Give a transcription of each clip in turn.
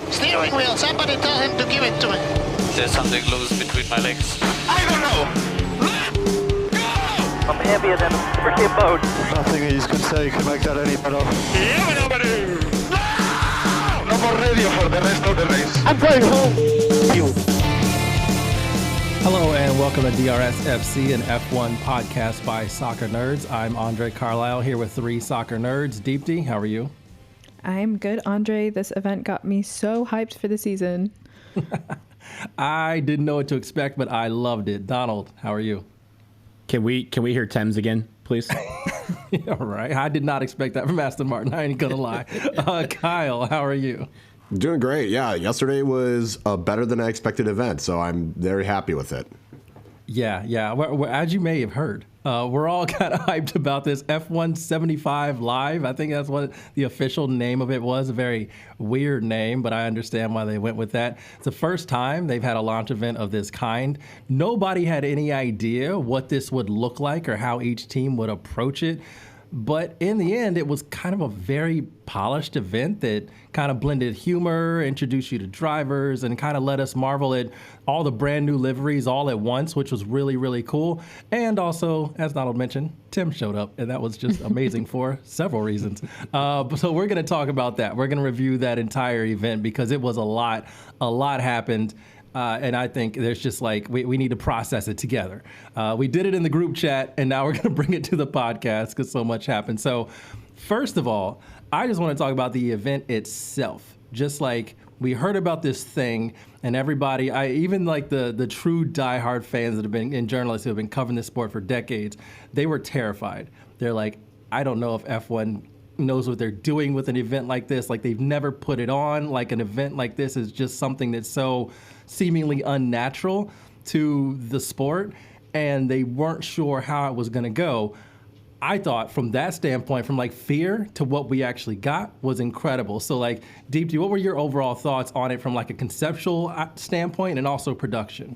Steering wheel, somebody tell him to give it to me. There's something loose between my legs. I don't know. Let go! I'm heavier than a freaking boat. Nothing he's could say could make that any better. Yeah, nobody. No more radio for the rest of the race. I'm going home. Hello and welcome to DRS FC, an F1 podcast by soccer nerds. I'm Andre Carlisle here with three soccer nerds. Deepti, how are you? I'm good, Andre. This event got me so hyped for the season. I didn't know what to expect, but I loved it. Donald, how are you? Can we hear Thames again, please? All right. I did not expect that from Aston Martin. I ain't gonna lie. Kyle, how are you? Doing great. Yeah, yesterday was a better than I expected event, so I'm very happy with it. Yeah. As you may have heard, we're all kind of hyped about this F1 75 Live. I think that's what the official name of it was. A very weird name, but I understand why they went with that. It's the first time they've had a launch event of this kind. Nobody had any idea what this would look like or how each team would approach it. But in the end, it was kind of a very polished event that kind of blended humor, introduced you to drivers, and kind of let us marvel at all the brand new liveries all at once, which was really, really cool. And also, as Donald mentioned, Tim showed up, and that was just amazing for several reasons. So we're going to talk about that. We're going to review that entire event because it was a lot happened. And I think there's just like, we need to process it together. We did it in the group chat, and now we're going to bring it to the podcast because so much happened. So first of all, I just want to talk about the event itself. Just like we heard about this thing, and everybody, even like the true diehard fans that have been, and journalists who have been covering this sport for decades, they were terrified. They're like, I don't know if F1 knows what they're doing with an event like this. Like, they've never put it on. Like, an event like this is just something that's so seemingly unnatural to the sport, and they weren't sure how it was going to go. I thought from that standpoint, from like fear to what we actually got, was incredible. So like, Deepti, what were your overall thoughts on it from like a conceptual standpoint and also production?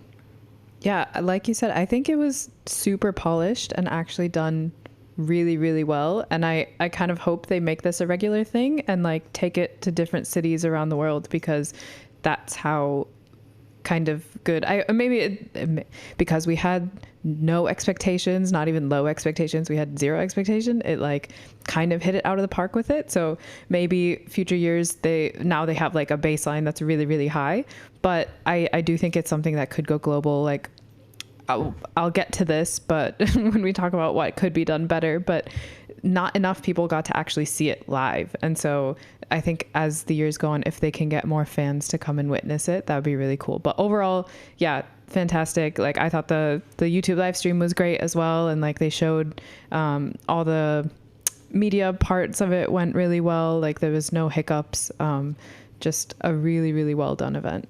Yeah, like you said, I think it was super polished and actually done really, really well. And I kind of hope they make this a regular thing and like take it to different cities around the world, because that's how kind of good because we had no expectations, not even low expectations, we had zero expectation. It like kind of hit it out of the park with it. So maybe future years they have like a baseline that's really, really high, but I do think it's something that could go global. Like I'll get to this, but when we talk about what could be done better, but not enough people got to actually see it live. And so I think as the years go on, if they can get more fans to come and witness it, that would be really cool. But overall, yeah, fantastic. Like, I thought the YouTube live stream was great as well. And like, they showed all the media parts of it went really well. Like, there was no hiccups. Just a really, really well done event.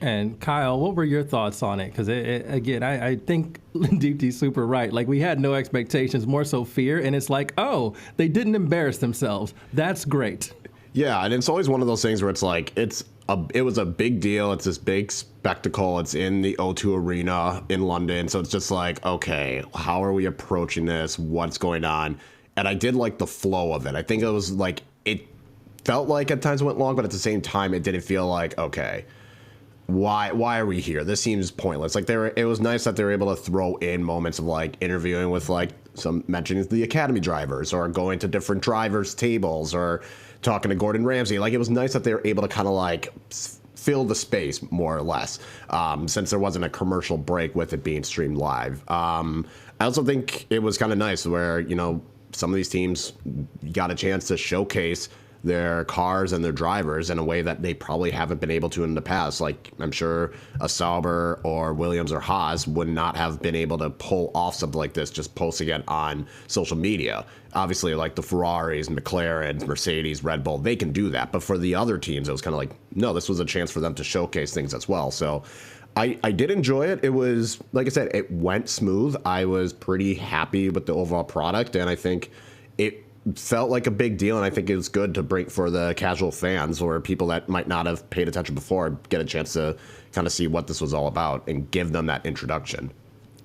And Kyle, what were your thoughts on it? Because again, I think Deepti's super right. Like, we had no expectations, more so fear. And it's like, oh, they didn't embarrass themselves. That's great. Yeah, and it's always one of those things where it's like, it was a big deal. It's this big spectacle. It's in the O2 Arena in London. So it's just like, okay, how are we approaching this? What's going on? And I did like the flow of it. I think it was like, it felt like at times it went long, but at the same time, it didn't feel like, okay, why are we here? This seems pointless. Like, it was nice that they were able to throw in moments of like interviewing with like some mentioning the academy drivers, or going to different drivers' tables, or talking to Gordon Ramsay. Like, it was nice that they were able to kind of like fill the space more or less, since there wasn't a commercial break with it being streamed live. I also think it was kind of nice where, you know, some of these teams got a chance to showcase their cars and their drivers in a way that they probably haven't been able to in the past. Like, I'm sure a Sauber or Williams or Haas would not have been able to pull off something like this, just posting it on social media. Obviously, like the Ferraris, McLarens, Mercedes, Red Bull, they can do that. But for the other teams, it was kind of like, no, this was a chance for them to showcase things as well. So I did enjoy it. It was, like I said, it went smooth. I was pretty happy with the overall product, and I think it felt like a big deal, and I think it was good to bring for the casual fans or people that might not have paid attention before, get a chance to kind of see what this was all about and give them that introduction.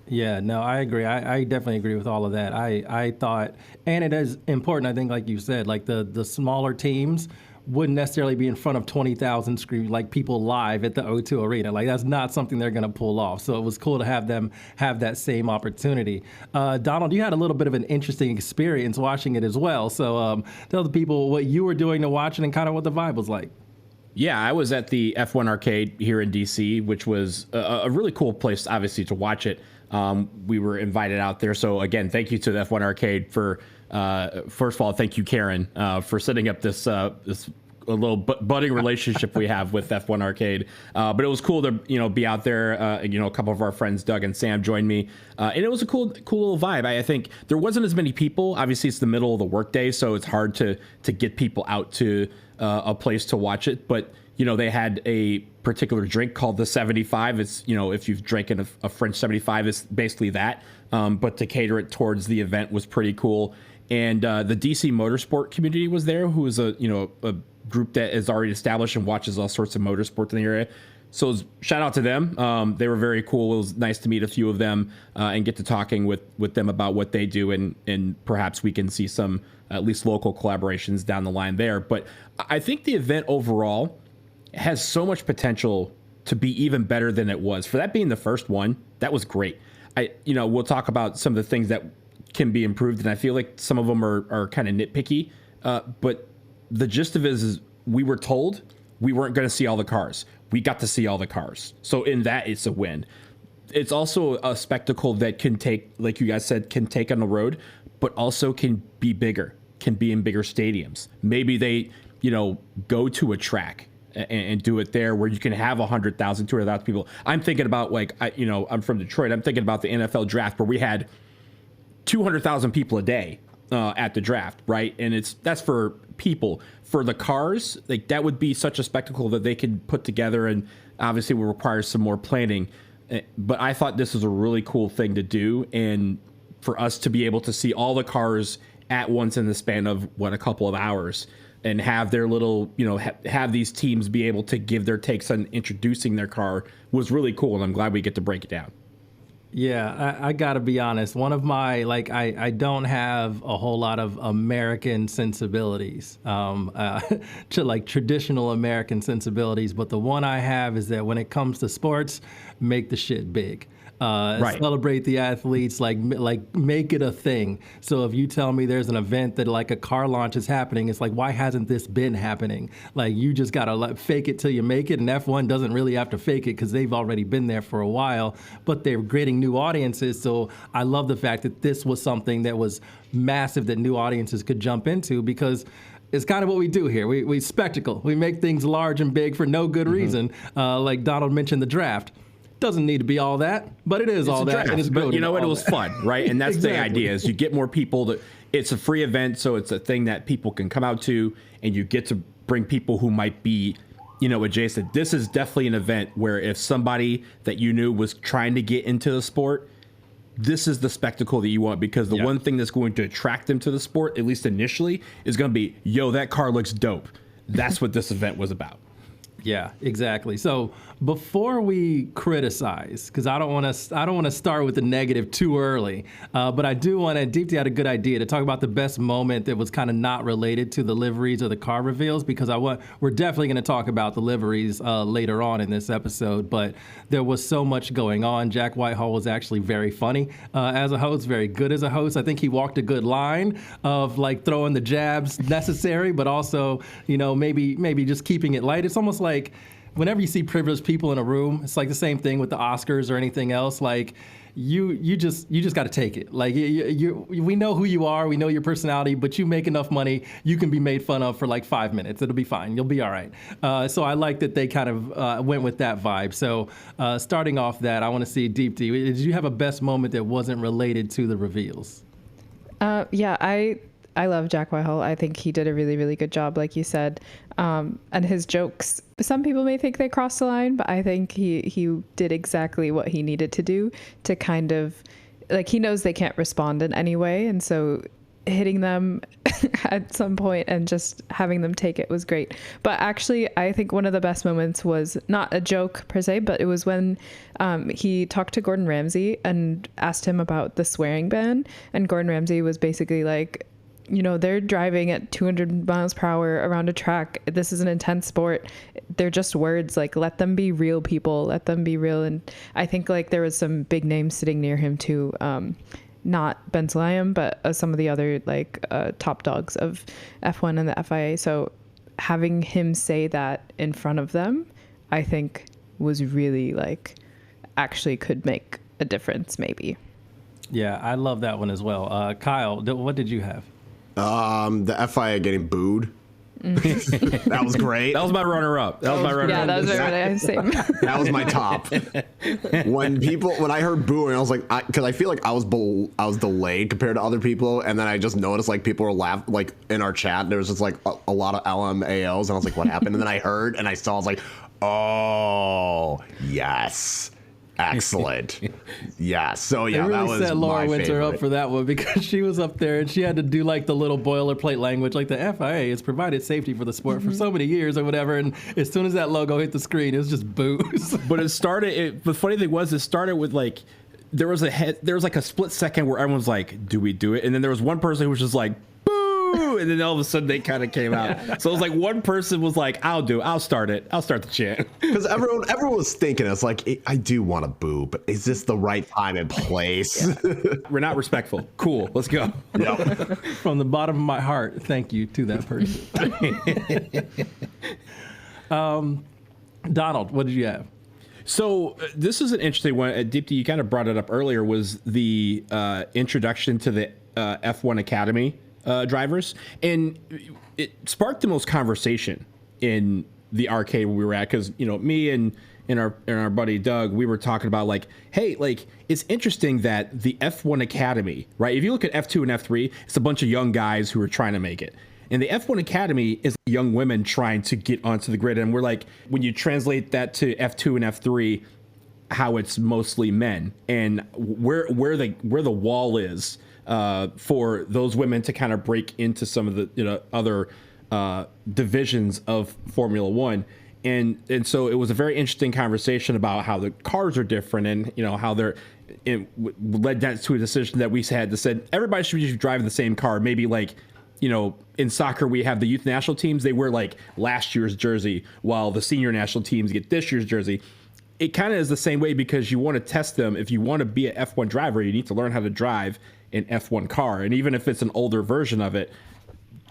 Yeah, no, I agree. I definitely agree with all of that. I thought, and it is important, I think, like you said, like the smaller teams wouldn't necessarily be in front of 20,000 screen like people live at the O2 Arena. Like that's not something they're going to pull off. So it was cool to have them have that same opportunity. Donald, you had a little bit of an interesting experience watching it as well. So tell the people what you were doing to watch it and kind of what the vibe was like. Yeah, I was at the F1 Arcade here in DC, which was a really cool place, obviously, to watch it. We were invited out there. So again, thank you to the F1 Arcade for, first of all, thank you, Karen, for setting up this a little budding relationship we have with F1 Arcade. But it was cool to, be out there. A couple of our friends, Doug and Sam, joined me. And it was a cool little vibe. I think there wasn't as many people. Obviously, it's the middle of the workday, so it's hard to get people out to a place to watch it. But, they had a particular drink called the 75. It's, if you've drinking a French 75, it's basically that. But to cater it towards the event was pretty cool. And the DC Motorsport community was there, who is a group that is already established and watches all sorts of motorsports in the area. So shout out to them. They were very cool. It was nice to meet a few of them and get to talking with them about what they do. And perhaps we can see some at least local collaborations down the line there. But I think the event overall has so much potential to be even better than it was. For that being the first one, that was great. We'll talk about some of the things that can be improved. And I feel like some of them are kind of nitpicky. But the gist of it is we were told we weren't going to see all the cars. We got to see all the cars. So in that, it's a win. It's also a spectacle that can take, like you guys said, can take on the road, but also can be bigger, can be in bigger stadiums. Maybe they, go to a track and do it there where you can have 100,000, 200,000 people. I'm thinking about I'm from Detroit. I'm thinking about the NFL draft where we had 200,000 people a day at the draft, right? And that's for people. For the cars, like that would be such a spectacle that they could put together, and obviously will require some more planning. But I thought this was a really cool thing to do, and for us to be able to see all the cars at once in the span of a couple of hours, and have their little, have these teams be able to give their takes on introducing their car was really cool, and I'm glad we get to break it down. Yeah, I gotta be honest. One of my, I don't have a whole lot of American sensibilities, to traditional American sensibilities. But the one I have is that when it comes to sports, make the shit big. Right. Celebrate the athletes, like make it a thing. So if you tell me there's an event that like a car launch is happening, it's like, why hasn't this been happening? Like you just gotta fake it till you make it. And F1 doesn't really have to fake it because they've already been there for a while, but they're creating new audiences. So I love the fact that this was something that was massive that new audiences could jump into, because it's kind of what we do here. We spectacle. We make things large and big for no good reason. Like Donald mentioned the draft. Doesn't need to be all that, but it is all that. And it's but you know what? It was fun, right? And that's exactly the idea, is you get more people. It's a free event, so it's a thing that people can come out to, and you get to bring people who might be, adjacent. This is definitely an event where if somebody that you knew was trying to get into the sport, this is the spectacle that you want, because the one thing that's going to attract them to the sport, at least initially, is going to be, yo, that car looks dope. That's what this event was about. Yeah, exactly. So before we criticize, because I don't want to start with the negative too early, but I do want to. Deepti had a good idea to talk about the best moment that was kind of not related to the liveries or the car reveals, because we're definitely going to talk about the liveries later on in this episode. But there was so much going on. Jack Whitehall was actually very funny as a host, very good as a host. I think he walked a good line of throwing the jabs necessary, but also maybe just keeping it light. It's almost like whenever you see privileged people in a room, it's like the same thing with the Oscars or anything else. Like you just got to take it. Like we know who you are, we know your personality, but you make enough money, you can be made fun of for 5 minutes. It'll be fine. You'll be all right. So I like that they kind of went with that vibe. So starting off that, I want to see Deepti. Did you have a best moment that wasn't related to the reveals? Yeah, I love Jack Whitehall. I think he did a really, really good job, like you said. And his jokes, some people may think they crossed the line, but I think he did exactly what he needed to do to kind of, he knows they can't respond in any way. And so hitting them at some point and just having them take it was great. But actually, I think one of the best moments was not a joke per se, but it was when he talked to Gordon Ramsay and asked him about the swearing ban. And Gordon Ramsay was basically like, you know, they're driving at 200 miles per hour around a track. This is an intense sport. They're just words. Like, let them be real people. Let them be real. And I think like there was some big names sitting near him too. Not Ben Sulayem, but some of the other like top dogs of F1 and the FIA. So having him say that in front of them, I think was really like actually could make a difference maybe. Yeah, I love that one as well. Kyle, what did you have? The FIA getting booed. That was great. That was my runner-up. That was my runner-up. Yeah, that was my same. That was my top. When I heard booing, I was like, because I feel like I was delayed compared to other people, and then I just noticed like people were laughing like in our chat. There was just like a lot of LMAOs, and I was like, what happened? And then I heard and I saw, I was like, oh yes. Excellent. Yeah. So yeah, it really that was set Laura my Winter favorite. up for that one because she was up there and she had to do like the little boilerplate language, like the FIA has provided safety for the sport for so many years or whatever. And as soon as that logo hit the screen, it was just boos. But it started. The funny thing was, it started with like there was like a split second where everyone was like, "Do we do it?" And then there was one person who was just like, "Boo!" And then all of a sudden they kind of came out. So it was like one person was like, I'll start it. I'll start the chant." Because everyone was thinking, it's like, I do want to boo, but is this the right time and place? We're not respectful. Cool. Let's go. Yep. From the bottom of my heart, thank you to that person. Donald, what did you have? So this is an interesting one. Deepti, you kind of brought it up earlier, was the introduction to the F1 Academy drivers. And it sparked the most conversation in the arcade where we were at, because, you know, me and our buddy Doug, we were talking about like, hey, like, it's interesting that the F1 Academy, right? If you look at F2 and F3, it's a bunch of young guys who are trying to make it. And the F1 Academy is young women trying to get onto the grid. And we're like, when you translate that to F2 and F3, how it's mostly men, and where the wall is for those women to kind of break into some of the, you know, other divisions of Formula One. And so it was a very interesting conversation about how the cars are different, and, you know, how it led that to a decision that we had to said everybody should be driving the same car. Maybe like, you know, in soccer, we have the youth national teams. They wear like last year's jersey, while the senior national teams get this year's jersey. It kind of is the same way, because you want to test them. If you want to be an F1 driver, you need to learn how to drive an F1 car. And even if it's an older version of it,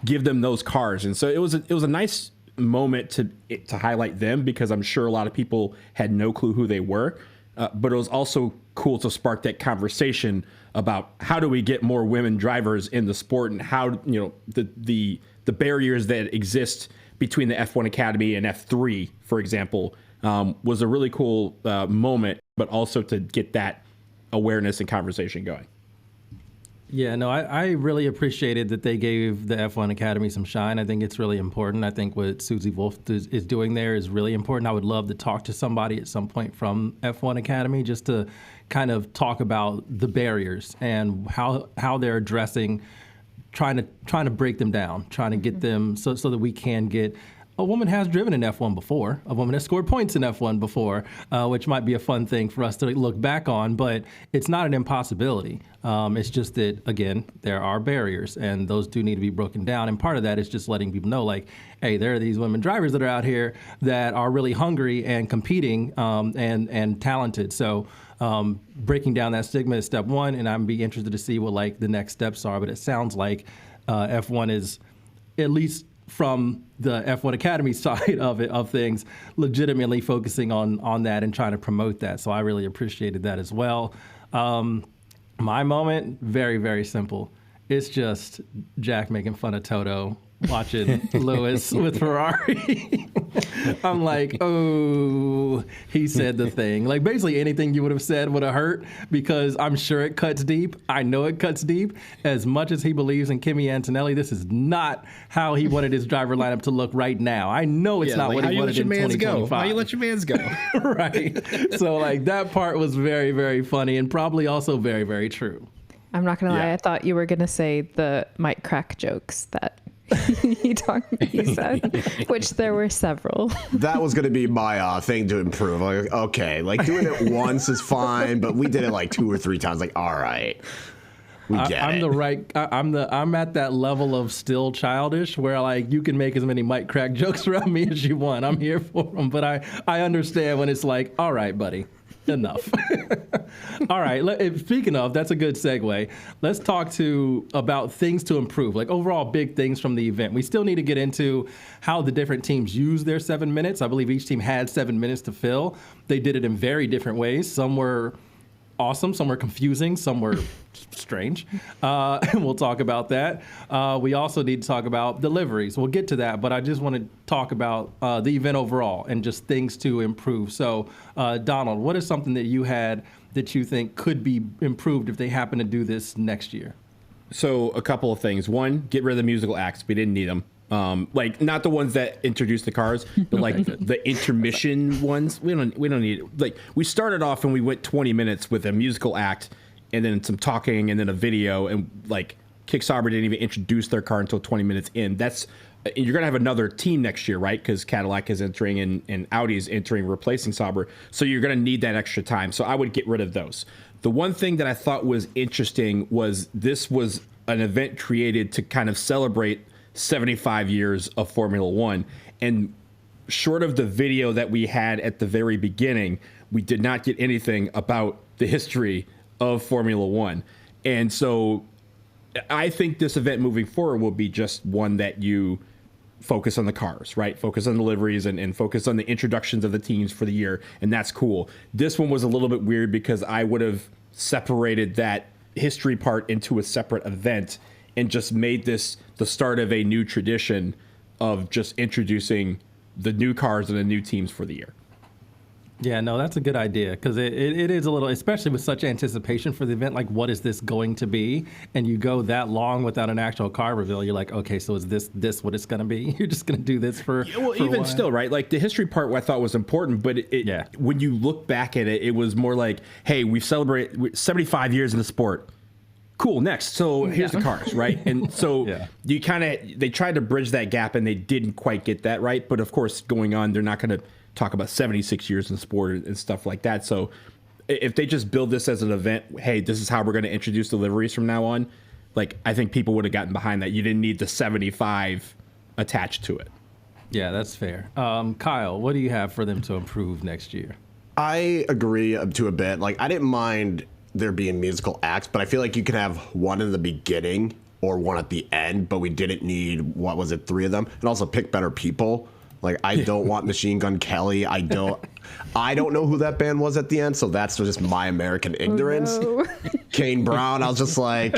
give them those cars. And so it was a nice moment to highlight them, because I'm sure a lot of people had no clue who they were. But it was also cool to spark that conversation about how do we get more women drivers in the sport, and how, you know, the barriers that exist between the F1 Academy and F3, for example, was a really cool moment, but also to get that awareness and conversation going. Yeah, no, I really appreciated that they gave the F1 Academy some shine. I think it's really important. I think what Susie Wolf is doing there is really important. I would love to talk to somebody at some point from F1 Academy just to kind of talk about the barriers and how they're addressing, trying to break them down, trying to get them so that we can get. A woman has driven in F1 before. A woman has scored points in F1 before, which might be a fun thing for us to look back on, but it's not an impossibility. It's just that, again, there are barriers, and those do need to be broken down. And part of that is just letting people know, like, hey, there are these women drivers that are out here that are really hungry and competing and talented. So breaking down that stigma is step one, and I'm be interested to see what, like, the next steps are. But it sounds like F1 is, at least from the F1 Academy side of things, legitimately focusing on that and trying to promote that. So I really appreciated that as well. My moment, very, very simple. It's just Jack making fun of Toto, watching Lewis with Ferrari. I'm like, oh, he said the thing. Like, basically anything you would have said would have hurt, because I'm sure it cuts deep. I know it cuts deep. As much as he believes in Kimi Antonelli, this is not how he wanted his driver lineup to look right now. I know it's not like, what he wanted in 2025. How you let your mans go? Right. So, like, that part was very, very funny, and probably also very, very true. I'm not going to lie. I thought you were going to say the Mike Crack jokes that he said, which there were several. That was going to be my thing to improve. Like, okay, like doing it once is fine, but we did it like 2 or 3 times. Like, all right. We get it. I'm at that level of still childish where like you can make as many Mike Crack jokes around me as you want. I'm here for them, but I understand when it's like, all right, buddy, enough. All right. Speaking of, that's a good segue. Let's talk about things to improve, like overall big things from the event. We still need to get into how the different teams use their 7 minutes. I believe each team had 7 minutes to fill. They did it in very different ways. Some were awesome, some were confusing, some were strange. And we'll talk about that. We also need to talk about deliveries. We'll get to that, but I just want to talk about the event overall and just things to improve. So, Donald, what is something that you had that you think could be improved if they happen to do this next year? So a couple of things. One, get rid of the musical acts. We didn't need them. Like not the ones that introduce the cars, but like the intermission ones. We don't need it. Like we started off and we went 20 minutes with a musical act and then some talking and then a video, and like Kick Sauber didn't even introduce their car until 20 minutes in. You're going to have another team next year, right? Because Cadillac is entering and Audi's entering, replacing Sauber. So you're going to need that extra time. So I would get rid of those. The one thing that I thought was interesting was this was an event created to kind of celebrate 75 years of Formula One. And short of the video that we had at the very beginning, we did not get anything about the history of Formula One. And so I think this event moving forward will be just one that you focus on the cars, right? Focus on the liveries and focus on the introductions of the teams for the year. And that's cool. This one was a little bit weird because I would have separated that history part into a separate event and just made this the start of a new tradition of just introducing the new cars and the new teams for the year. Yeah, no, that's a good idea because it is a little, especially with such anticipation for the event, like what is this going to be? And you go that long without an actual car reveal, you're like, okay, so is this what it's going to be? You're just going to do this for even still, right? Like the history part I thought was important, but when you look back at it, it was more like, hey, we've celebrated 75 years in the sport. Cool, next. So here's the cars, right? And so they tried to bridge that gap and they didn't quite get that right. But of course, going on, they're not going to talk about 76 years in sport and stuff like that. So if they just build this as an event, hey, this is how we're going to introduce deliveries from now on, like I think people would have gotten behind that. You didn't need the 75 attached to it. Yeah, that's fair. Kyle, what do you have for them to improve next year? I agree to a bit. Like I didn't mind there being musical acts, but I feel like you could have one in the beginning or one at the end, but we didn't need, 3 of them? And also pick better people. Like I don't want Machine Gun Kelly. I don't know who that band was at the end, so that's just my American ignorance. Oh, no. Kane Brown, I was just like,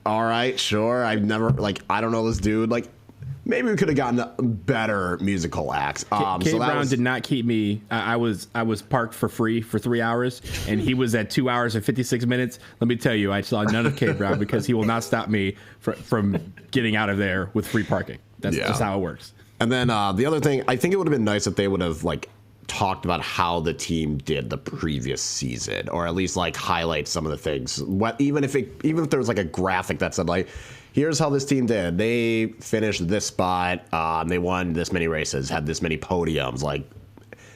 all right, sure. I don't know this dude. Like maybe we could have gotten better musical acts. Kane Brown did not keep me. I was parked for free for 3 hours, and he was at 2 hours and 56 minutes. Let me tell you, I saw none of Kane Brown because he will not stop me from getting out of there with free parking. That's just how it works. And then the other thing, I think it would have been nice if they would have talked about how the team did the previous season, or at least highlight some of the things. Even if there was a graphic that said here's how this team did. They finished this spot. They won this many races, had this many podiums,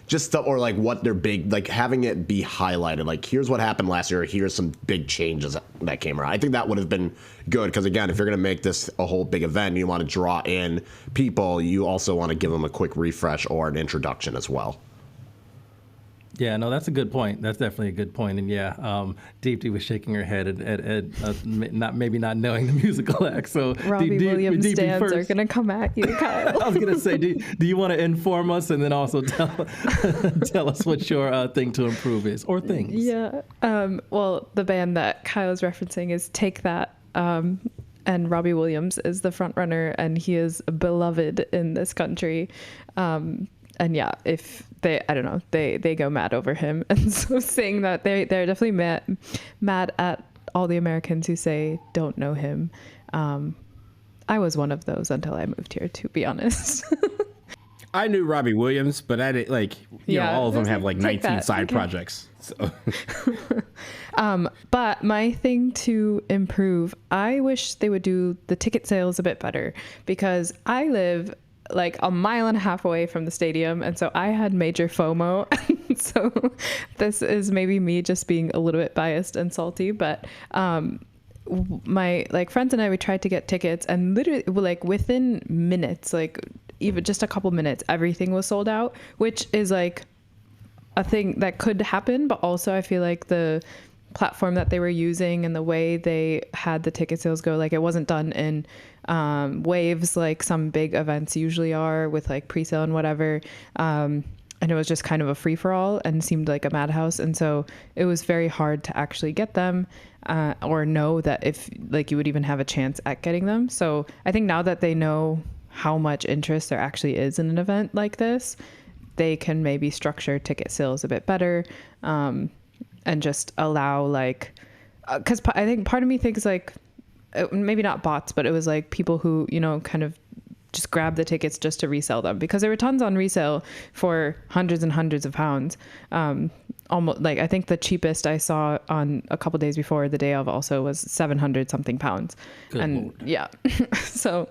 just stuff, or what their big, having it be highlighted. Here's what happened last year. Here's some big changes that came around. I think that would have been good because, again, if you're going to make this a whole big event, you want to draw in people. You also want to give them a quick refresh or an introduction as well. Yeah, no, that's a good point. That's definitely a good point. And yeah, Deepti was shaking her head at not knowing the musical act. So Robbie Williams stands are going to come at you, Kyle. I was going to say, do you want to inform us and then also tell us what your thing to improve is, or things? Yeah. Well, the band that Kyle's referencing is Take That. And Robbie Williams is the front runner, and he is beloved in this country. And yeah, if they go mad over him. And so saying that they're definitely mad at all the Americans who say don't know him. I was one of those until I moved here, to be honest. I knew Robbie Williams, but I didn't all of them have 19 side projects. So. But my thing to improve, I wish they would do the ticket sales a bit better, because I live a mile and a half away from the stadium, and so I had major FOMO. So this is maybe me just being a little bit biased and salty, but my like friends and I, we tried to get tickets, and literally like within minutes, like even just a couple minutes, everything was sold out, which is like a thing that could happen. But also I feel like the platform that they were using and the way they had the ticket sales go, like it wasn't done in waves like some big events usually are with like pre-sale and whatever. And it was just kind of a free-for-all and seemed like a madhouse. And so it was very hard to actually get them or know that if like you would even have a chance at getting them. So I think now that they know how much interest there actually is in an event like this, they can maybe structure ticket sales a bit better and just allow like, because I think part of me thinks like, maybe not bots, but it was like people who, you know, kind of just grab the tickets just to resell them, because there were tons on resale for hundreds and hundreds of pounds. Almost like, I think the cheapest I saw on a couple days before the day of also was 700 something pounds. Good and Lord. Yeah. So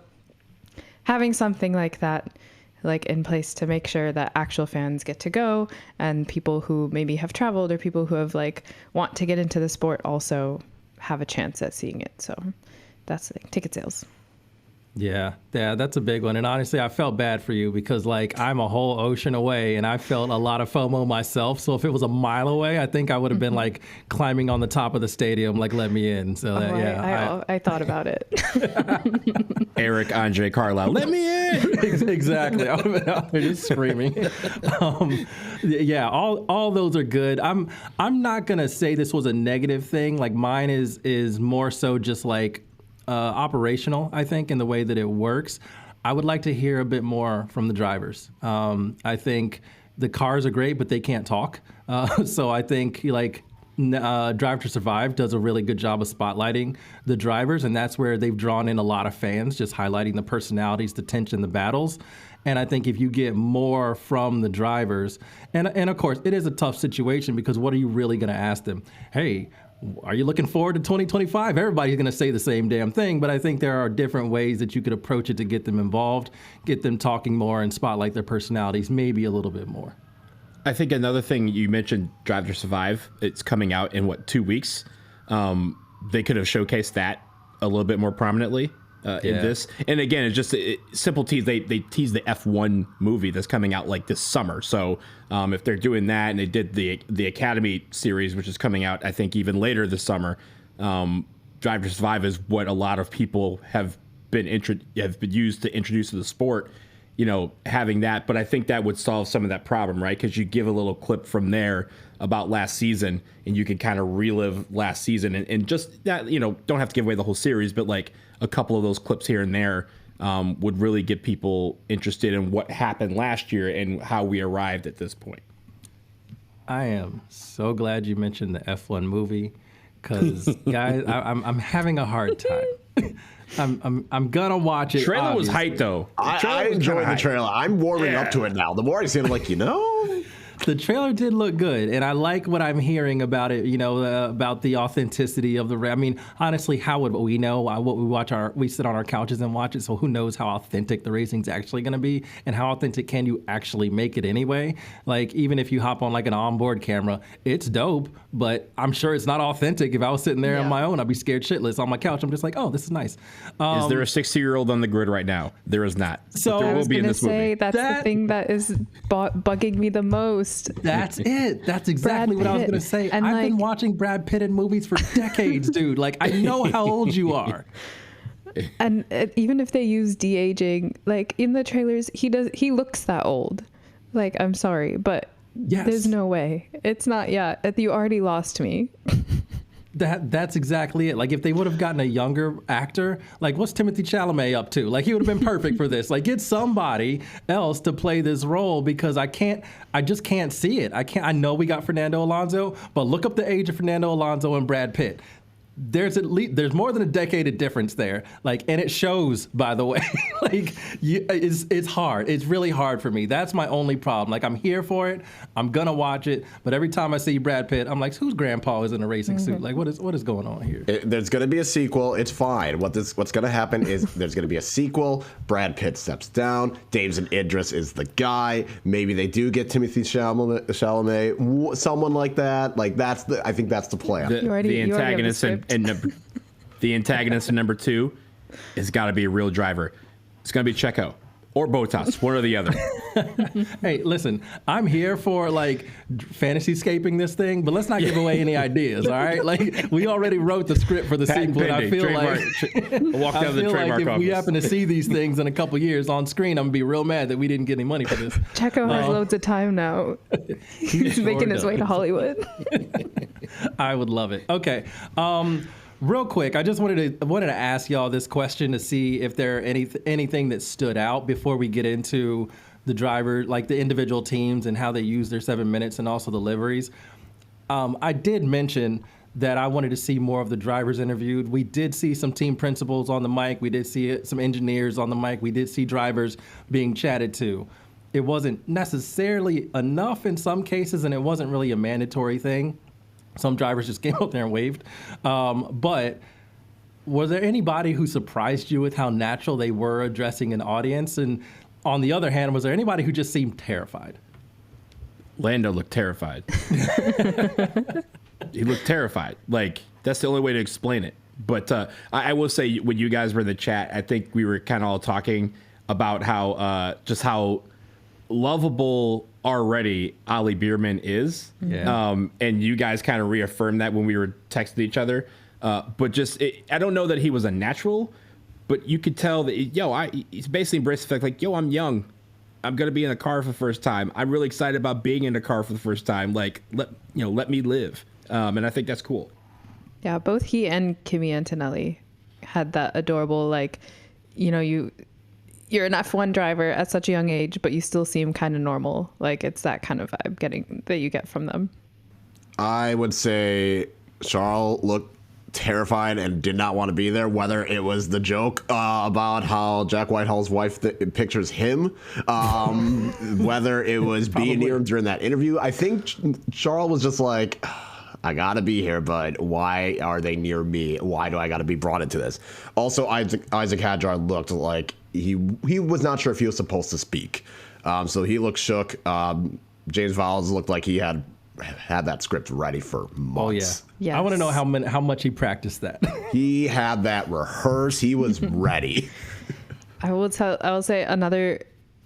having something like that, like in place to make sure that actual fans get to go, and people who maybe have traveled or people who have like want to get into the sport also have a chance at seeing it. So that's the thing. Ticket sales. Yeah, that's a big one. And honestly, I felt bad for you because like I'm a whole ocean away and I felt a lot of FOMO myself. So if it was a mile away, I think I would have been like climbing on the top of the stadium, like let me in. So I thought about it. Eric, Andre, Carlisle, let me in. Exactly. I would have been out there just screaming. Yeah, all those are good. I'm not gonna say this was a negative thing. Like mine is more so just like operational, I think, in the way that it works. I would like to hear a bit more from the drivers. I think the cars are great, but they can't talk. So I think like Drive to Survive does a really good job of spotlighting the drivers, and that's where they've drawn in a lot of fans, just highlighting the personalities, the tension, the battles. And I think if you get more from the drivers, and of course, it is a tough situation because what are you really going to ask them? Hey, are you looking forward to 2025? Everybody's going to say the same damn thing, but I think there are different ways that you could approach it to get them involved, get them talking more, and spotlight their personalities maybe a little bit more. I think another thing you mentioned, Drive to Survive, it's coming out in 2 weeks. They could have showcased that a little bit more prominently in this. And again, it's just simple tease. They tease the F1 movie that's coming out like this summer. So if they're doing that, and they did the Academy series, which is coming out, I think, even later this summer, Drive to Survive is what a lot of people have been used to introduce to the sport. You know, having that, but I think that would solve some of that problem, right? Because you give a little clip from there about last season, and you can kind of relive last season, and just that, you know, don't have to give away the whole series, but like a couple of those clips here and there would really get people interested in what happened last year and how we arrived at this point. I am so glad you mentioned the F1 movie, because guys, I'm having a hard time. I'm gonna watch it. Trailer obviously. was hype though. I enjoyed the trailer. I'm warming up to it now. The more I see it, I'm like, The trailer did look good, and I like what I'm hearing about it. You know, about the authenticity of the. I mean, honestly, how would we know what we watch? We sit on our couches and watch it, so who knows how authentic the racing's actually going to be, and how authentic can you actually make it anyway? Like, even if you hop on like an onboard camera, it's dope, but I'm sure it's not authentic. If I was sitting there on my own, I'd be scared shitless on my couch. I'm just like, oh, this is nice. Is there a 60-year-old on the grid right now? There is not. So there will be in this movie. That's the thing that is bugging me the most. That's it. That's exactly what I was going to say. And I've been watching Brad Pitt in movies for decades, dude. Like, I know how old you are. And even if they use de-aging, like in the trailers, he looks that old. Like, I'm sorry, but there's no way. It's not. Yeah, you already lost me. That's exactly it. Like, if they would have gotten a younger actor, like, what's Timothée Chalamet up to? Like, he would have been perfect for this. Like, get somebody else to play this role, because I just can't see it. I know we got Fernando Alonso, but look up the age of Fernando Alonso and Brad Pitt. There's more than a decade of difference there, like, and it shows, by the way. Like, it's hard. It's really hard for me. That's my only problem. Like, I'm here for it. I'm gonna watch it, but every time I see Brad Pitt, I'm like, whose grandpa is in a racing suit? Like, what is going on here? there's going to be a sequel. It's fine. What's going to happen is there's going to be a sequel. Brad Pitt steps down. Damson Idris is the guy. Maybe they do get Timothée Chalamet, someone like that. Like, I think that's the plan. The antagonist and the antagonist in number 2 has got to be a real driver. It's going to be Checo or Bottas, one or the other. Hey, listen, I'm here for like fantasy-scaping this thing, but let's not give away any ideas, all right? Like, we already wrote the script for the sequel, and I feel like walk down the trademark if office. we happen to see these things in a couple years on screen, I'm gonna be real mad that we didn't get any money for this. Checo has loads of time now. He's sure making his way to does. Hollywood. I would love it. Okay. Real quick, I just wanted to ask y'all this question to see if there are anything that stood out before we get into the driver, like the individual teams and how they use their 7 minutes and also the liveries. I did mention that I wanted to see more of the drivers interviewed. We did see some team principals on the mic. We did see some engineers on the mic. We did see drivers being chatted to. It wasn't necessarily enough in some cases, and it wasn't really a mandatory thing. Some drivers just came out there and waved. But was there anybody who surprised you with how natural they were addressing an audience? And on the other hand, was there anybody who just seemed terrified? Lando looked terrified. He looked terrified. Like, that's the only way to explain it. But I will say, when you guys were in the chat, I think we were kind of all talking about how just how lovable already Ollie Bierman is. Yeah. And you guys kind of reaffirmed that when we were texting each other. But just, I don't know that he was a natural, but you could tell that, he's basically embraced the fact, like, I'm young. I'm going to be in a car for the first time. I'm really excited about being in a car for the first time. Like, let me live. And I think that's cool. Yeah, both he and Kimi Antonelli had that adorable, like, you're an F1 driver at such a young age, but you still seem kind of normal. Like, it's that kind of vibe that you get from them. I would say Charles looked terrified and did not want to be there, whether it was the joke about how Jack Whitehall's wife pictures him, whether it was being near him during that interview. I think Charles was just like, I gotta be here, but why are they near me? Why do I gotta be brought into this? Also, Isaac Hadjar looked like he was not sure if he was supposed to speak. So he looked shook. James Vowles looked like he had that script ready for months. Oh, yeah. Yes. I want to know how much he practiced that. He had that rehearsed. He was ready. I will say another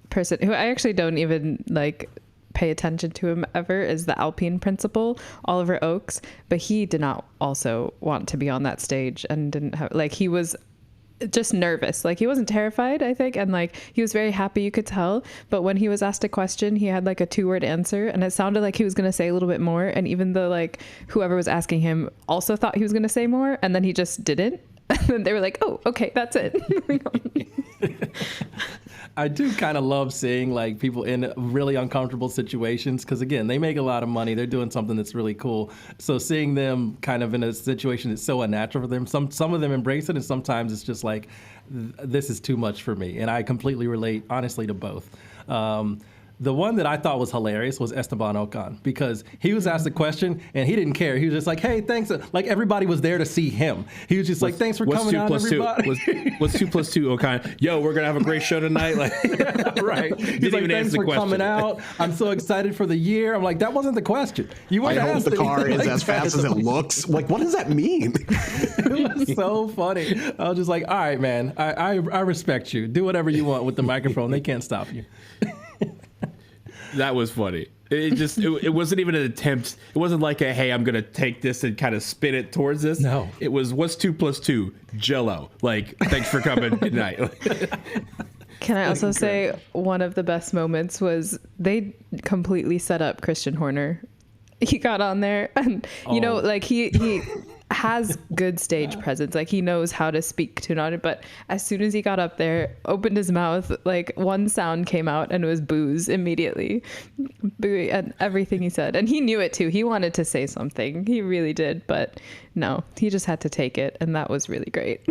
person who I actually don't even pay attention to him ever is the Alpine principal, Oliver Oakes, but he did not also want to be on that stage and didn't have, he was just nervous. He wasn't terrified, I think, and he was very happy, you could tell, but when he was asked a question, he had a 2-word answer, and it sounded like he was going to say a little bit more, and even though whoever was asking him also thought he was going to say more, and then he just didn't, and then they were like, oh, okay, that's it. I do kind of love seeing people in really uncomfortable situations because, again, they make a lot of money. They're doing something that's really cool. So seeing them kind of in a situation that's so unnatural for them, some of them embrace it, and sometimes it's just this is too much for me. And I completely relate, honestly, to both. The one that I thought was hilarious was Esteban Ocon, because he was asked a question and he didn't care. He was just like, hey, thanks. Everybody was there to see him. He was just like, thanks for coming out, everybody. What's 2 plus 2, Ocon? Yo, we're going to have a great show tonight. Right. He's like, thanks for coming out. I'm so excited for the year. I'm like, that wasn't the question. You weren't I hope asked the car is as that. fast as it looks. What does that mean? It was so funny. I was just like, all right, man, I respect you. Do whatever you want with the microphone. They can't stop you. That was funny. It wasn't even an attempt. It wasn't like hey, I'm going to take this and kind of spin it towards this. No. It was, what's 2 plus 2? Jello. Thanks for coming. Good night. Can I also say one of the best moments was they completely set up Christian Horner. He got on there and, he has good stage presence. He knows how to speak to an audience, but as soon as he got up there, opened his mouth, one sound came out and it was boos immediately. Boo and everything he said. And he knew it too. He wanted to say something. He really did, but no, he just had to take it. And that was really great.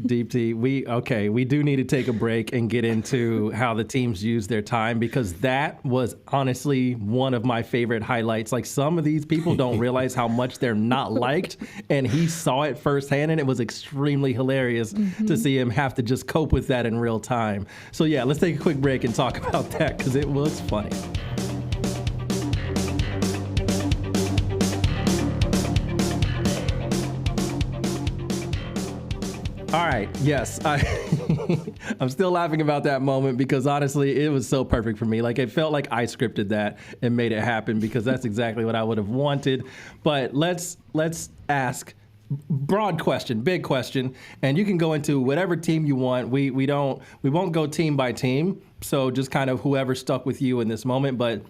Deep T, we do need to take a break and get into how the teams use their time, because that was honestly one of my favorite highlights. Some of these people don't realize how much they're not liked, and he saw it firsthand, and it was extremely hilarious to see him have to just cope with that in real time. So yeah, let's take a quick break and talk about that, because it was funny. All right. Yes. I'm still laughing about that moment because honestly, it was so perfect for me. Like it felt like I scripted that and made it happen because that's exactly what I would have wanted. But let's ask broad question, big question, and you can go into whatever team you want. We won't go team by team. So just kind of whoever stuck with you in this moment. But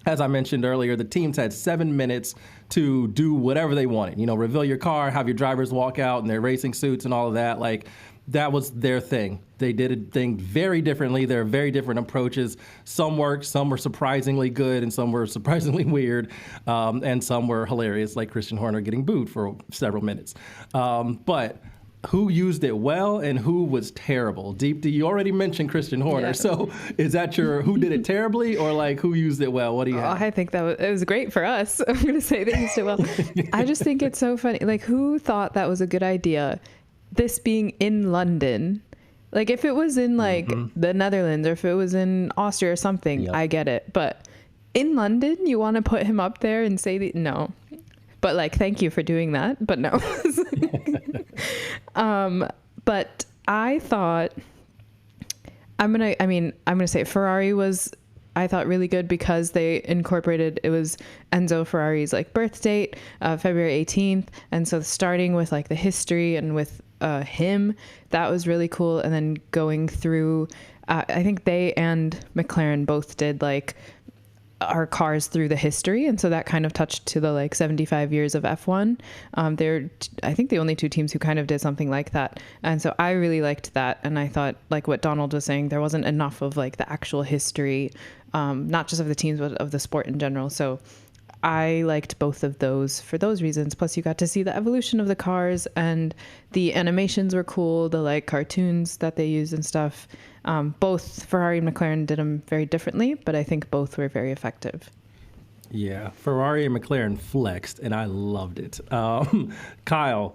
as I mentioned earlier, the teams had 7 minutes to do whatever they wanted. You know, reveal your car, have your drivers walk out in their racing suits and all of that. Like, that was their thing. They did a thing very differently. There are very different approaches. Some worked, some were surprisingly good, and some were surprisingly weird, and some were hilarious, like Christian Horner getting booed for several minutes. But who used it well and who was terrible? Deep, you already mentioned Christian Horner. Yeah. So is that your who did it terribly or like who used it well? What do you have? I think it was great for us. I'm going to say they used it well. I just think it's so funny. Like, who thought that was a good idea? This being in London. Like, if it was in like the Netherlands or if it was in Austria or something, I get it. But in London, you want to put him up there and say no. But like, thank you for doing that. But no. But I thought I'm gonna say Ferrari was, I thought, really good because they incorporated, it was Enzo Ferrari's like birth date, February 18th. And so starting with like the history and with him, that was really cool. And then going through, I think they and McLaren both did like our cars through the history, and so that kind of touched to the like 75 years of F1. They're, I think, the only two teams who kind of did something like that, and so I really liked that. And I thought, like what Donald was saying, there wasn't enough of like the actual history, not just of the teams but of the sport in general. So I liked both of those for those reasons. Plus, you got to see the evolution of the cars, and the animations were cool, the like cartoons that they used and stuff. Both Ferrari and McLaren did them very differently, but I think both were very effective. Yeah, Ferrari and McLaren flexed, and I loved it. Kyle,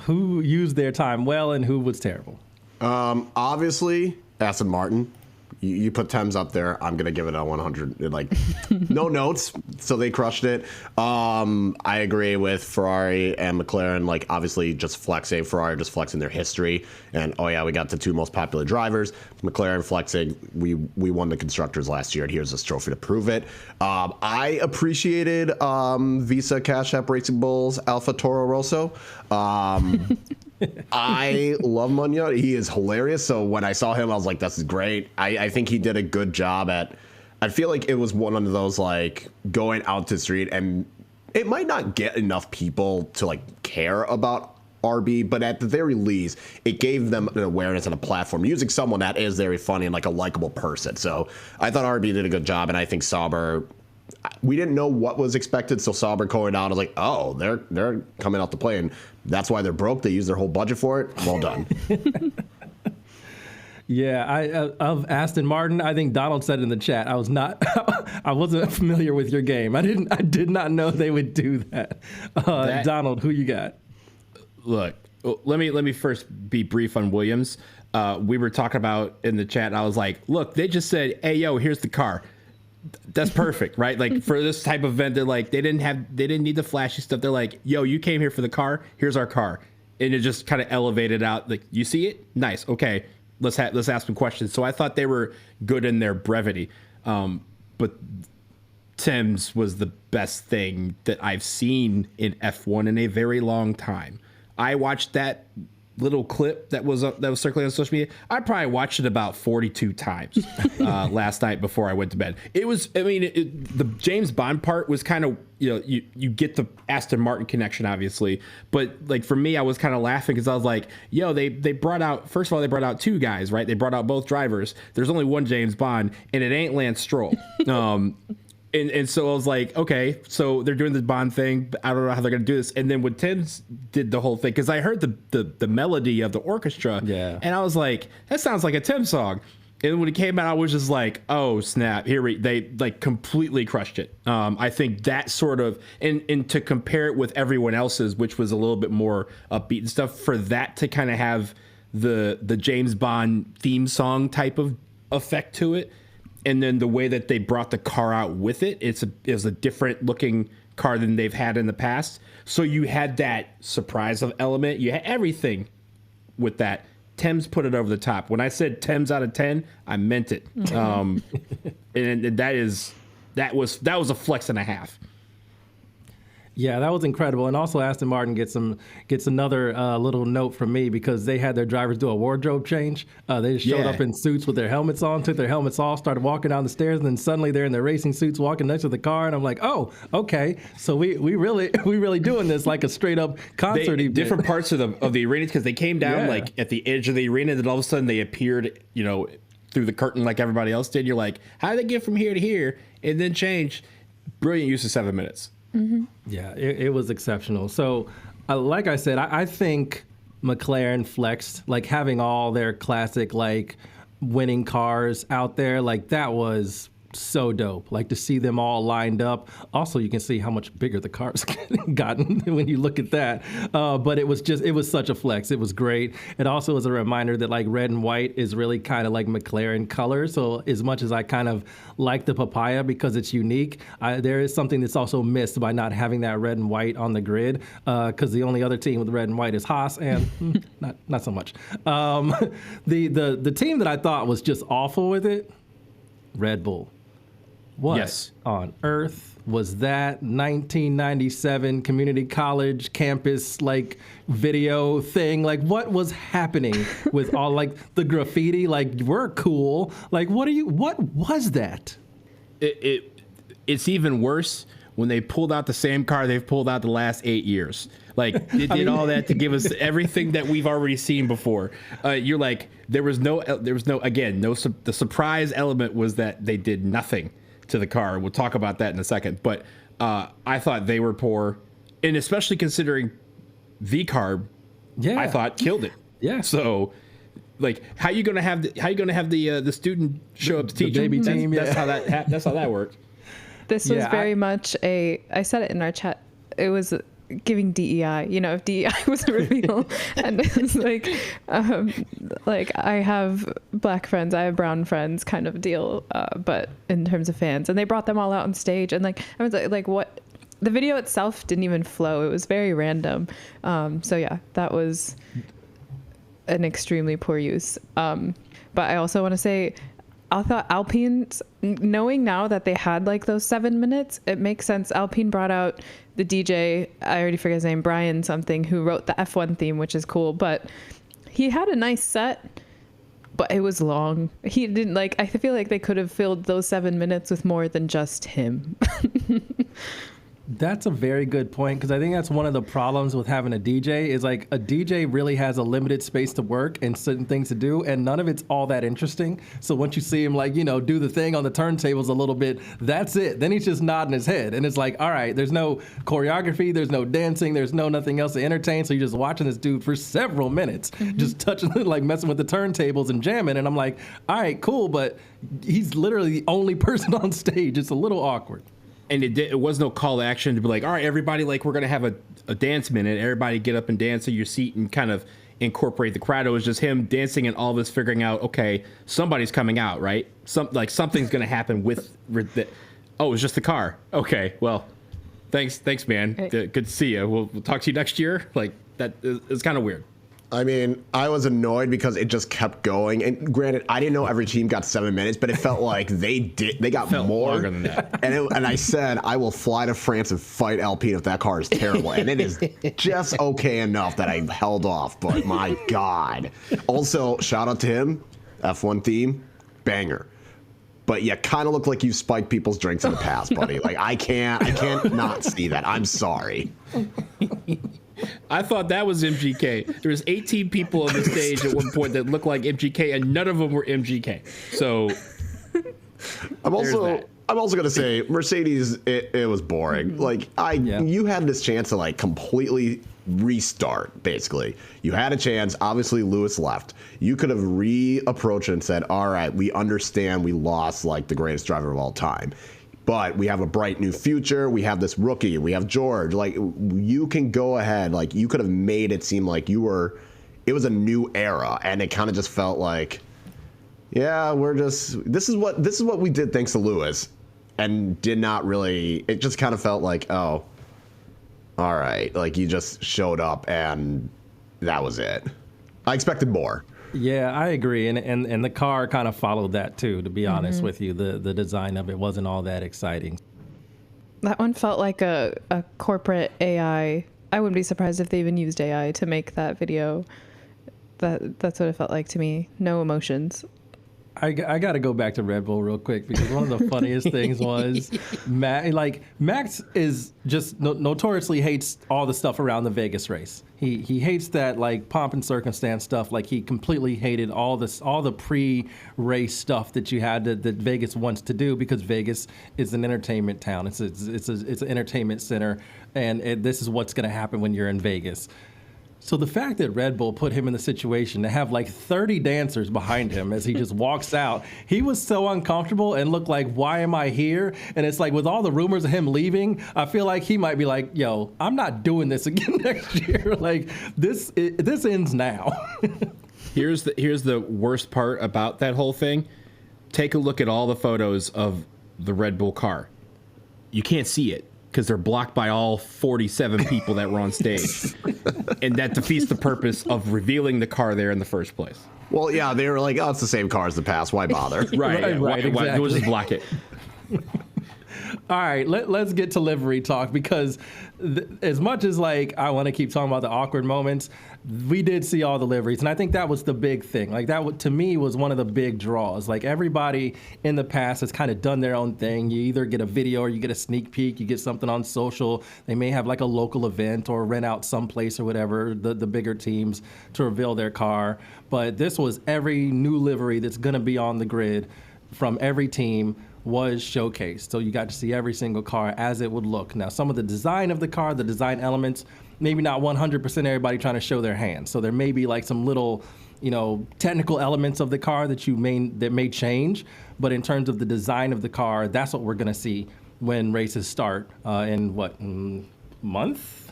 who used their time well and who was terrible? Obviously, Aston Martin. You put Thames up there, I'm gonna give it a 100. Like, no notes, so they crushed it. I agree with Ferrari and McLaren. Like, obviously, just flexing. Ferrari just flexing their history, and oh yeah, we got the two most popular drivers. McLaren flexing. We won the constructors last year, and here's this trophy to prove it. I appreciated Visa Cash App Racing Bulls Alpha Toro Rosso. I love Munoz. He is hilarious. So when I saw him, I was like, this is great. I think he did a good job at, I feel like it was one of those like going out to the street, and it might not get enough people to like care about RB, but at the very least, it gave them an awareness and a platform using someone that is very funny and like a likable person. So I thought RB did a good job, and I think Sauber, we didn't know what was expected, so Sauber going out, I was like, oh, they're coming out to play, and that's why they're broke. They used their whole budget for it. Well done. Yeah, of Aston Martin, I think Donald said in the chat, I wasn't familiar with your game. I did not know they would do that. Donald, who you got? Look, let me first be brief on Williams. We were talking about in the chat, and I was like, look, they just said, hey, yo, here's the car. That's perfect, right? Like for this type of event, they're like, they didn't need the flashy stuff. They're like, yo, you came here for the car. Here's our car. And it just kind of elevated out. Like, you see it? Nice. Okay. Let's ask some questions. So I thought they were good in their brevity. But Thames was the best thing that I've seen in F1 in a very long time. I watched that little clip that was circulating on social media. I probably watched it about 42 times last night before I went to bed. It was, I mean, the James Bond part was kind of, you get the Aston Martin connection, obviously, but like for me, I was kind of laughing because I was like, yo, they brought out, first of all, they brought out two guys, right? They brought out both drivers. There's only one James Bond, and it ain't Lance Stroll. And so I was like, okay, so they're doing the Bond thing. But I don't know how they're going to do this. And then when Tim's did the whole thing, because I heard the melody of the orchestra, and I was like, that sounds like a Tim song. And when it came out, I was just like, oh, snap. They like completely crushed it. I think that sort of, and to compare it with everyone else's, which was a little bit more upbeat and stuff, for that to kind of have the James Bond theme song type of effect to it. And then the way that they brought the car out with it, it's a different looking car than they've had in the past. So you had that surprise of element. You had everything with that. Thames put it over the top. When I said Thames out of 10, I meant it. And that was a flex and a half. Yeah, that was incredible. And also Aston Martin gets another little note from me because they had their drivers do a wardrobe change. They just showed up in suits with their helmets on, took their helmets off, started walking down the stairs, and then suddenly they're in their racing suits walking next to the car. And I'm like, oh, okay. So we really doing this like a straight up concert event. Different parts of the arena because they came down like at the edge of the arena, and then all of a sudden they appeared, through the curtain like everybody else did. You're like, how did they get from here to here and then change? Brilliant use of 7 minutes. Mm-hmm. Yeah, it was exceptional. So, like I said, I think McLaren flexed, like having all their classic, like winning cars out there, like that was so dope. Like to see them all lined up. Also, you can see how much bigger the cars gotten when you look at that. But it was such a flex. It was great. It also was a reminder that like red and white is really kind of like McLaren color. So as much as I kind of like the papaya because it's unique, there is something that's also missed by not having that red and white on the grid. Because the only other team with red and white is Haas, and not so much. The team that I thought was just awful with it, Red Bull. What on earth was that 1997 community college campus like video thing? Like what was happening with all like the graffiti? Like we're cool. Like what was that? It's even worse when they pulled out the same car they've pulled out the last 8 years. Like it did all that to give us everything that we've already seen before. You're like the surprise element was that they did nothing to the car. We'll talk about that in a second. But I thought they were poor, and especially considering VCarb, I thought killed it. Yeah. So, like, how you gonna have the student show up to teach baby them? team? That's how that worked. This was very much I said it in our chat. It was giving DEI, if DEI was a reveal, and it was like I have black friends, I have brown friends kind of deal, but in terms of fans, and they brought them all out on stage, and like I was like what the video itself didn't even flow. It was very random. So yeah, that was an extremely poor use. But I also want to say, I thought Alpine's, knowing now that they had like those 7 minutes, it makes sense. Alpine brought out the DJ, I already forget his name, Brian something, who wrote the F1 theme, which is cool, but he had a nice set, but it was long. He didn't I feel like they could have filled those 7 minutes with more than just him. That's a very good point, because I think that's one of the problems with having a DJ is like a DJ really has a limited space to work and certain things to do, and none of it's all that interesting. So once you see him do the thing on the turntables a little bit, that's it. Then he's just nodding his head, and it's like, all right, there's no choreography, there's no dancing, there's nothing else to entertain. So you're just watching this dude for several minutes, just touching, messing with the turntables and jamming. And I'm like, all right, cool, but he's literally the only person on stage. It's a little awkward. And it was no call to action to be like, all right, everybody, we're going to have a dance minute. Everybody get up and dance in your seat and kind of incorporate the crowd. It was just him dancing and all this figuring out, okay, somebody's coming out, right? Something's going to happen with the, oh, it's just the car. Okay, well, thanks, man. Good to see you. We'll talk to you next year. That is kind of weird. I mean, I was annoyed because it just kept going. And granted, I didn't know every team got 7 minutes, but it felt like they got more. Longer than that. And I said, I will fly to France and fight Alpine if that car is terrible. And it is just okay enough that I held off. But my God. Also, shout out to him. F1 theme, banger. But you kind of look like you spiked people's drinks in the past, buddy. I can't not see that. I'm sorry. I thought that was MGK. There was 18 people on the stage at one point that looked like MGK, and none of them were MGK. So I'm also gonna say Mercedes. It was boring. You had this chance to completely restart. Basically, you had a chance. Obviously, Lewis left. You could have reapproached it and said, "All right, we understand. We lost the greatest driver of all time." But we have a bright new future. We have this rookie. We have George. You can go ahead. You could have made it seem like you were. It was a new era, and it kind of just felt like, yeah, we're just. This is what we did thanks to Lewis, and did not really. It just kind of felt like, oh, all right, you just showed up, and that was it. I expected more. Yeah, I agree, and the car kind of followed that too. To be honest with you, the design of it wasn't all that exciting. That one felt like a corporate AI. I wouldn't be surprised if they even used AI to make that video. That's what it felt like to me. No emotions. I got to go back to Red Bull real quick because one of the funniest things was Max is just notoriously hates all the stuff around the Vegas race. He hates that like pomp and circumstance stuff. Like he completely hated all the pre-race stuff that you had that Vegas wants to do because Vegas is an entertainment town. It's an entertainment center, and this is what's going to happen when you're in Vegas. So the fact that Red Bull put him in the situation to have like 30 dancers behind him as he just walks out, he was so uncomfortable and looked like, why am I here? And it's like with all the rumors of him leaving, I feel like he might be like, yo, I'm not doing this again next year. Like this ends now. Here's the worst part about that whole thing. Take a look at all the photos of the Red Bull car. You can't see it because they're blocked by all 47 people that were on stage. And that defeats the purpose of revealing the car there in the first place. Well, yeah, they were like, oh, it's the same car as the past. Why bother? Right. Exactly. We'll just block it. All right, let's get to livery talk because as much as like I want to keep talking about the awkward moments, we did see all the liveries, and I think that was the big thing. Like that to me was one of the big draws. Like everybody in the past has kind of done their own thing. You either get a video or you get a sneak peek, you get something on social. They may have like a local event or rent out someplace or whatever, the bigger teams to reveal their car. But this was every new livery that's going to be on the grid from every team was showcased. So you got to see every single car as it would look. Now, some of the design of the car, the design elements, maybe not 100% everybody trying to show their hand. So there may be like some little, technical elements of the car that may change. But in terms of the design of the car, that's what we're going to see when races start in what, month?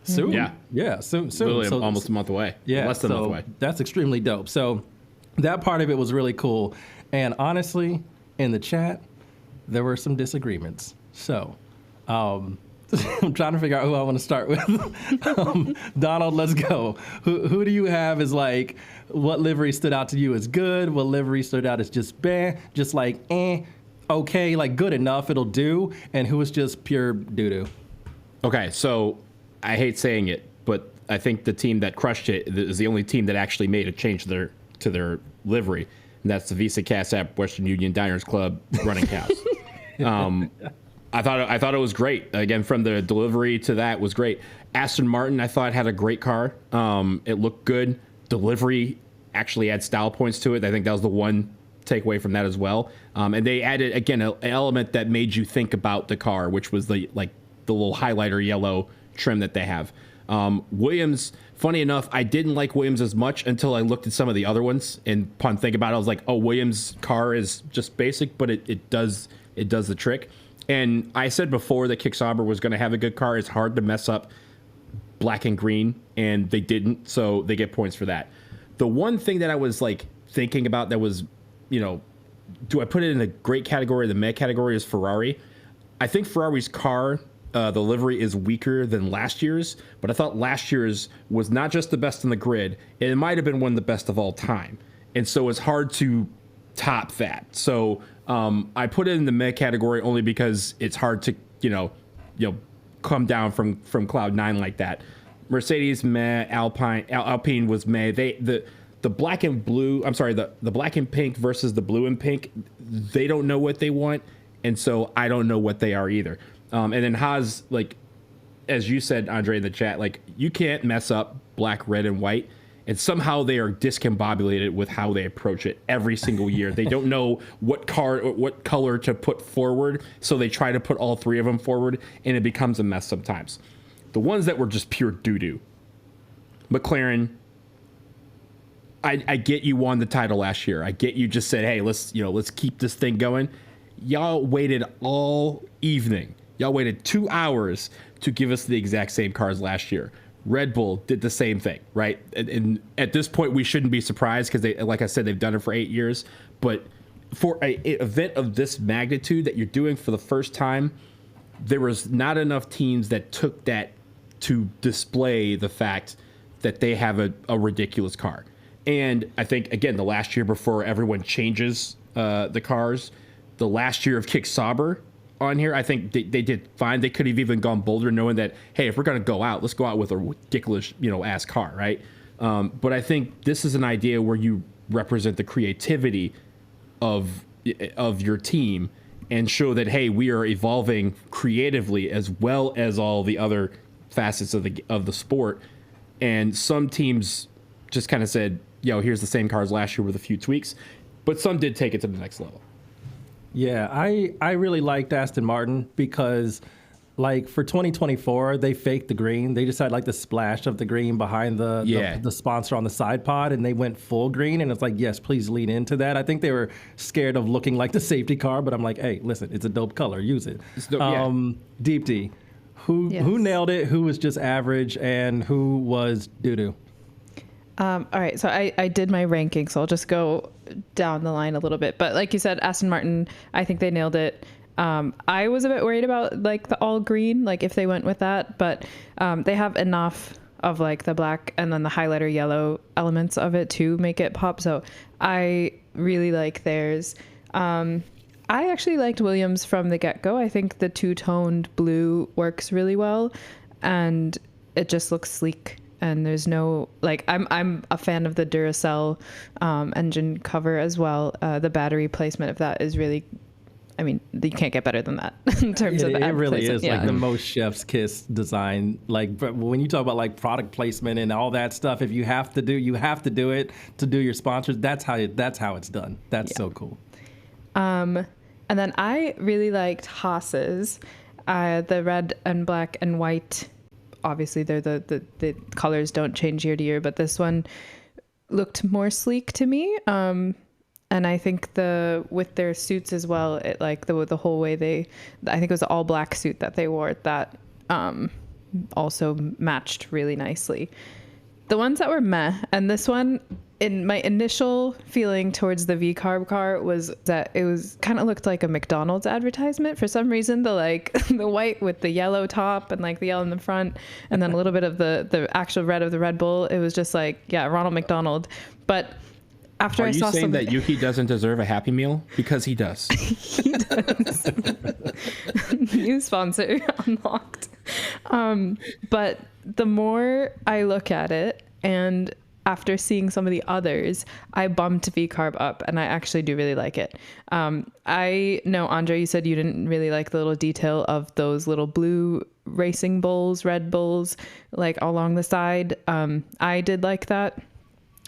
Soon. Yeah, soon. Literally So, almost a month away. Yeah, Less than a month away. That's extremely dope. So that part of it was really cool. And honestly, in the chat, there were some disagreements. So I'm trying to figure out who I want to start with. Donald, let's go. Who do you have as like, what livery stood out to you as good? What livery stood out as just just like, okay, like good enough, it'll do? And who was just pure doo-doo? Okay, so I hate saying it, but I think the team that crushed it is the only team that actually made a change to their livery. And that's the Visa Cash App Western Union Diners Club running cows. I thought it was great. Again, from the delivery to that was great. Aston Martin, I thought, had a great car. It looked good. Delivery actually had style points to it. I think that was the one takeaway from that as well. And they added, again, an element that made you think about the car, which was the little highlighter yellow trim that they have. Williams, funny enough, I didn't like Williams as much until I looked at some of the other ones. And upon thinking about it, I was like, oh, Williams' car is just basic, but it does the trick. And I said before that Kick Sauber was going to have a good car. It's hard to mess up black and green, and they didn't, so they get points for that. The one thing that I was like thinking about that was, do I put it in the great category, the meh category, is Ferrari. I think Ferrari's car, the livery is weaker than last year's, but I thought last year's was not just the best in the grid, it might have been one of the best of all time. And so it's hard to top that. So I put it in the meh category only because it's hard to, come down from cloud nine like that. Mercedes, meh. Alpine was meh. The black and blue, the black and pink versus the blue and pink, they don't know what they want. And so I don't know what they are either. And then Haas, like, as you said, Andre, in the chat, like, you can't mess up black, red, and white. And somehow they are discombobulated with how they approach it every single year. They don't know what color to put forward, so they try to put all three of them forward, and it becomes a mess sometimes. The ones that were just pure doo-doo. McLaren, I get you won the title last year. I get you just said, hey, let's keep this thing going. Y'all waited all evening. Y'all waited 2 hours to give us the exact same cars last year. Red Bull did the same thing, right? And at this point, we shouldn't be surprised because, like I said, they've done it for 8 years. But for an event of this magnitude that you're doing for the first time, there was not enough teams that took that to display the fact that they have a ridiculous car. And I think, again, the last year before everyone changes the cars, the last year of Kick Sauber on here, I think they did fine. They could have even gone bolder, knowing that, hey, if we're going to go out, let's go out with a ridiculous, ass car, right? But I think this is an idea where you represent the creativity of your team and show that, hey, we are evolving creatively as well as all the other facets of the sport. And some teams just kind of said, here's the same cars last year with a few tweaks, but some did take it to the next level. Yeah, I really liked Aston Martin because, like, for 2024, they faked the green. They just had like the splash of the green behind the sponsor on the side pod, and they went full green. And it's like, yes, please lean into that. I think they were scared of looking like the safety car, but I'm like, hey, listen, it's a dope color, use it. Deep D, who nailed it? Who was just average, and who was doo doo? All right, so I did my ranking, so I'll just go down the line a little bit. But like you said, Aston Martin, I think they nailed it. I was a bit worried about like the all green, like if they went with that, but they have enough of like the black and then the highlighter yellow elements of it to make it pop. So I really like theirs. I actually liked Williams from the get-go. I think the two-toned blue works really well, and it just looks sleek. And there's no, like, I'm a fan of the Duracell engine cover as well. The battery placement of that is really, I mean, you can't get better than that in terms of the It really placement. is like the most chef's kiss design. Like, but when you talk about like product placement and all that stuff, if you have to do it to do your sponsors. That's how it's done. That's so cool. And then I really liked Haas's, the red and black and white. Obviously, they're the colors don't change year to year, but this one looked more sleek to me. And I think with their suits as well, it like the whole way I think it was an all black suit that they wore that also matched really nicely. The ones that were meh, and this one, in my initial feeling towards the V-carb car was that it was kind of looked like a McDonald's advertisement. For some reason, the white with the yellow top and like the yellow in the front, and then a little bit of the actual red of the Red Bull. It was just like, Ronald McDonald. But after I saw Are you saying that Yuki doesn't deserve a Happy Meal? Because he does. He does. New sponsor unlocked. But the more I look at it, and after seeing some of the others, I bumped V-carb up, and I actually do really like it. I know, Andre, you said you didn't really like the little detail of those little blue racing bulls, Red Bulls, like along the side. I did like that.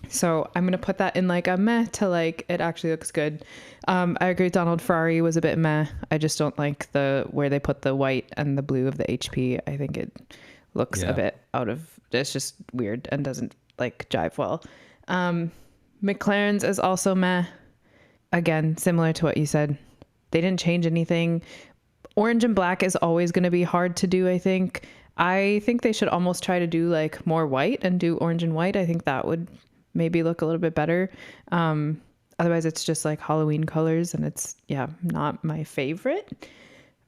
So I'm going to put that in like a meh to like, it actually looks good. I agree. Donald Ferrari was a bit meh. I just don't like where they put the white and the blue of the HP. I think it looks a bit it's just weird and doesn't like jive well. McLaren's is also meh. Again, similar to what you said. They didn't change anything. Orange and black is always going to be hard to do, I think. I think they should almost try to do like more white and do orange and white. I think that would maybe look a little bit better. Otherwise it's just like Halloween colors, and it's not my favorite.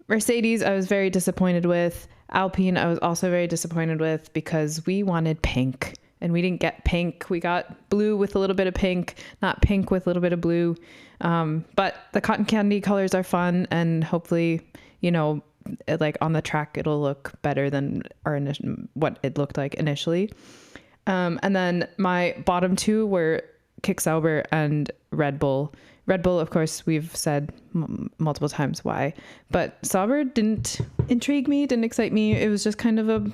Mercedes I was very disappointed with. Alpine I was also very disappointed with, because we wanted pink and we didn't get pink. We got blue with a little bit of pink, not pink with a little bit of blue. But the cotton candy colors are fun, and hopefully, like on the track it'll look better than what it looked like initially. And then my bottom two were Kick Sauber and Red Bull. Red Bull, of course, we've said multiple times why, but Sauber didn't intrigue me, didn't excite me. It was just kind of a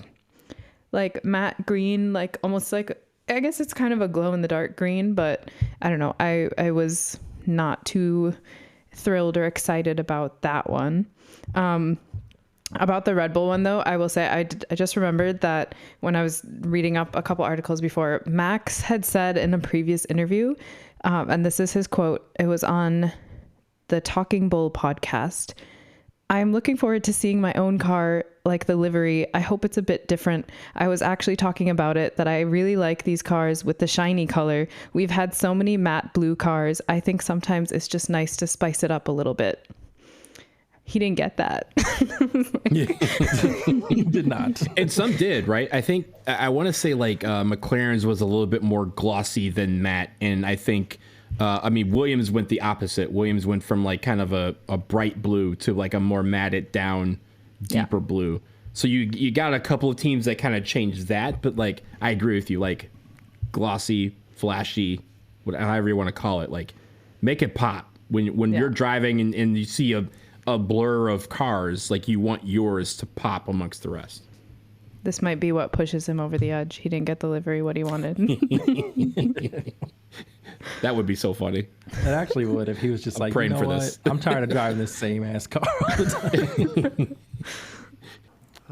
like matte green, like almost like, I guess it's kind of a glow in the dark green, but I don't know. I was not too thrilled or excited about that one. About the Red Bull one, though, I will say I just remembered that when I was reading up a couple articles before, Max had said in a previous interview, and this is his quote, it was on the Talking Bull podcast, "I'm looking forward to seeing my own car, like the livery. I hope it's a bit different. I was actually talking about it, that I really like these cars with the shiny color. We've had so many matte blue cars. I think sometimes it's just nice to spice it up a little bit." he didn't get that. He did not. And some did, right? I think I want to say like McLaren's was a little bit more glossy than matte, and I think Williams went the opposite. Williams went from like kind of a bright blue to like a more matted down, deeper blue. So you got a couple of teams that kind of changed that, but like I agree with you, like glossy, flashy, however you want to call it, like make it pop when you're driving and you see a blur of cars, like you want yours to pop amongst the rest. This might be what pushes him over the edge. He didn't get the livery what he wanted. That would be so funny. It actually would if he was just like, you know what? I'm tired of driving this same ass car all the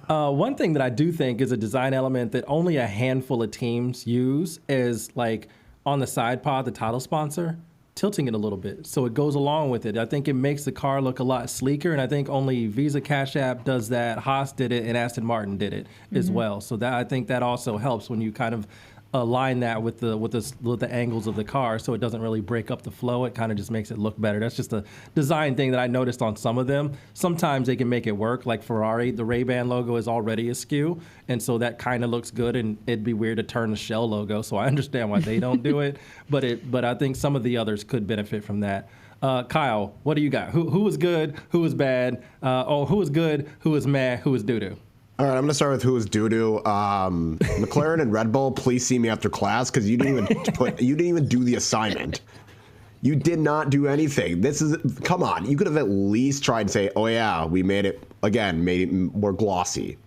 time. One thing that I do think is a design element that only a handful of teams use is like on the side pod, the title sponsor, tilting it a little bit so it goes along with it. I think it makes the car look a lot sleeker, and I think only Visa Cash App does that. Haas did it, and Aston Martin did it as well. So that I think that also helps when you kind of align that with the angles of the car, so it doesn't really break up the flow. It kind of just makes it look better. That's just a design thing that I noticed on some of them. Sometimes they can make it work. Like Ferrari, the Ray-Ban logo is already askew, and so that kind of looks good. And it'd be weird to turn the Shell logo. So I understand why they don't do it, but I think some of the others could benefit from that. Kyle, what do you got? Who was good? Who was bad? Who was good? Who was meh? Who was doo-doo? All right, I'm going to start with who was doo-doo. McLaren and Red Bull, please see me after class because you didn't even do the assignment. You did not do anything. Come on. You could have at least tried and say, oh yeah, we made it more glossy.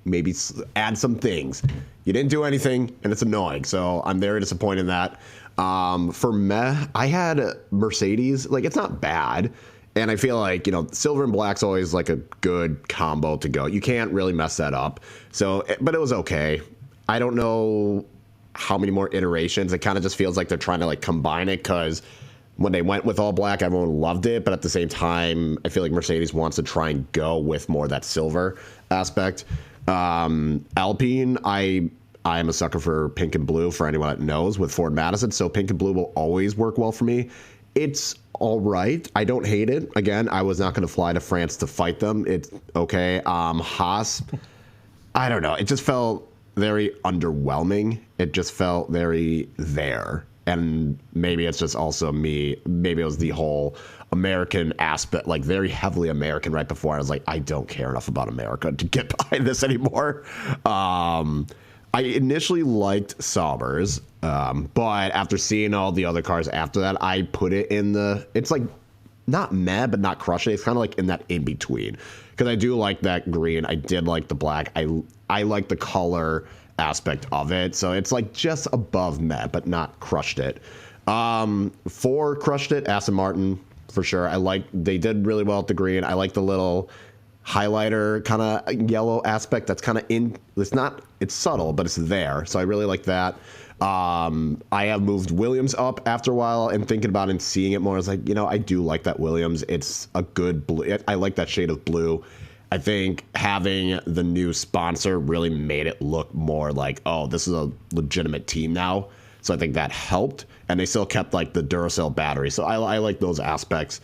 Maybe add some things. You didn't do anything, and it's annoying. So I'm very disappointed in that. For meh, I had Mercedes. Like, it's not bad. And I feel like, silver and black's always like a good combo to go. You can't really mess that up. So, but it was okay. I don't know how many more iterations. It kind of just feels like they're trying to like combine it because when they went with all black, everyone loved it. But at the same time, I feel like Mercedes wants to try and go with more of that silver aspect. Alpine, I am a sucker for pink and blue for anyone that knows with Ford Madison. So pink and blue will always work well for me. It's all right. I don't hate it. Again, I was not going to fly to France to fight them. It's okay. Haas, I don't know. It just felt very underwhelming. It just felt very there. And maybe it's just also me. Maybe it was the whole American aspect, like very heavily American right before. I was like, I don't care enough about America to get behind this anymore. I initially liked Sauber's, but after seeing all the other cars after that, I put it in it's like not meh, but not crush it. It's kind of like in that in between because I do like that green. I did like the black. I like the color aspect of it. So it's like just above meh, but not crushed it. For crushed it, Aston Martin for sure. They did really well with the green. I like the little highlighter kind of yellow aspect that's kind of it's subtle, but it's there. So I really like that. I have moved Williams up after a while and thinking about it and seeing it more. I was like, I do like that Williams. It's a good blue. I like that shade of blue. I think having the new sponsor really made it look more like, oh, this is a legitimate team now. So I think that helped. And they still kept like the Duracell battery. So I like those aspects.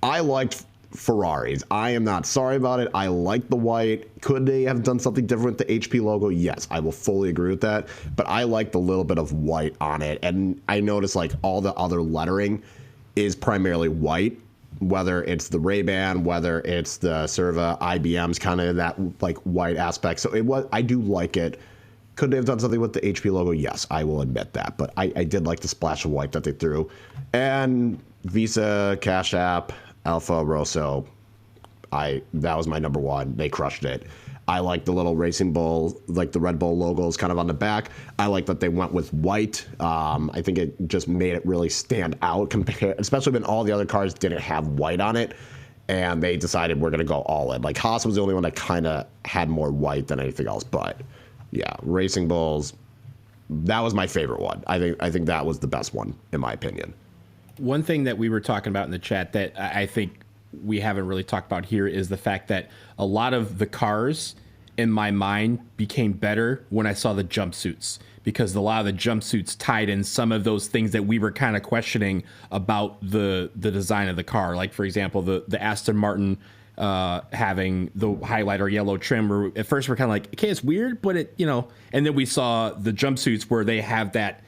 I liked Ferraris. I am not sorry about it. I like the white. Could they have done something different with the HP logo? Yes, I will fully agree with that. But I like the little bit of white on it. And I noticed like all the other lettering is primarily white, whether it's the Ray-Ban, whether it's the Cerva, IBM's kind of that like white aspect. So I do like it. Could they have done something with the HP logo? Yes, I will admit that. But I did like the splash of white that they threw. And Visa, Cash App, Alfa Rosso, that was my number one. They crushed it. I like the little Racing Bull, like the Red Bull logos kind of on the back. I like that they went with white. I think it just made it really stand out, especially when all the other cars didn't have white on it, and they decided we're going to go all in. Like Haas was the only one that kind of had more white than anything else. But yeah, Racing Bulls, that was my favorite one. I think that was the best one in my opinion. One thing that we were talking about in the chat that I think we haven't really talked about here is the fact that a lot of the cars in my mind became better when I saw the jumpsuits, because a lot of the jumpsuits tied in some of those things that we were kind of questioning about the design of the car. Like, for example, the Aston Martin having the highlighter yellow trim. Where at first we're kind of like, okay, it's weird, but it, and then we saw the jumpsuits where they have that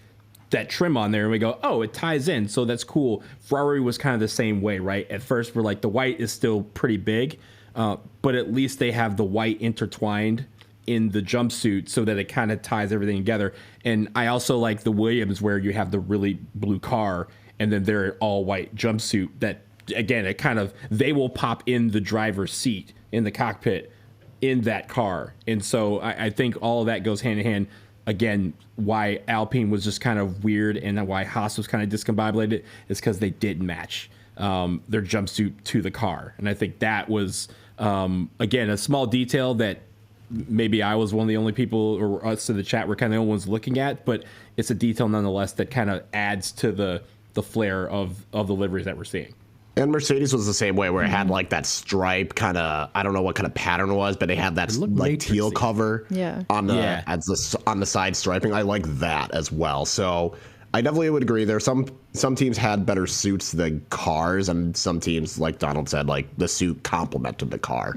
trim on there, and we go, oh, it ties in, so that's cool. Ferrari was kind of the same way, right? At first we're like, the white is still pretty big, but at least they have the white intertwined in the jumpsuit so that it kind of ties everything together. And I also like the Williams where you have the really blue car and then their all white jumpsuit that, again, it kind of, they will pop in the driver's seat in the cockpit in that car. And so I think all of that goes hand in hand. Again, why Alpine was just kind of weird and why Haas was kind of discombobulated is because they didn't match their jumpsuit to the car. And I think that was, again, a small detail that maybe I was one of the only people, or us in the chat were kind of the only ones looking at, but it's a detail nonetheless that kind of adds to the flair of the liveries that we're seeing. And Mercedes was the same way, where it had like that stripe kind of, I don't know what kind of pattern it was, but they had that like teal cover on the on the side striping. I like that as well. So I definitely would agree. There some teams had better suits than cars, and some teams, like Donald said, like the suit complemented the car.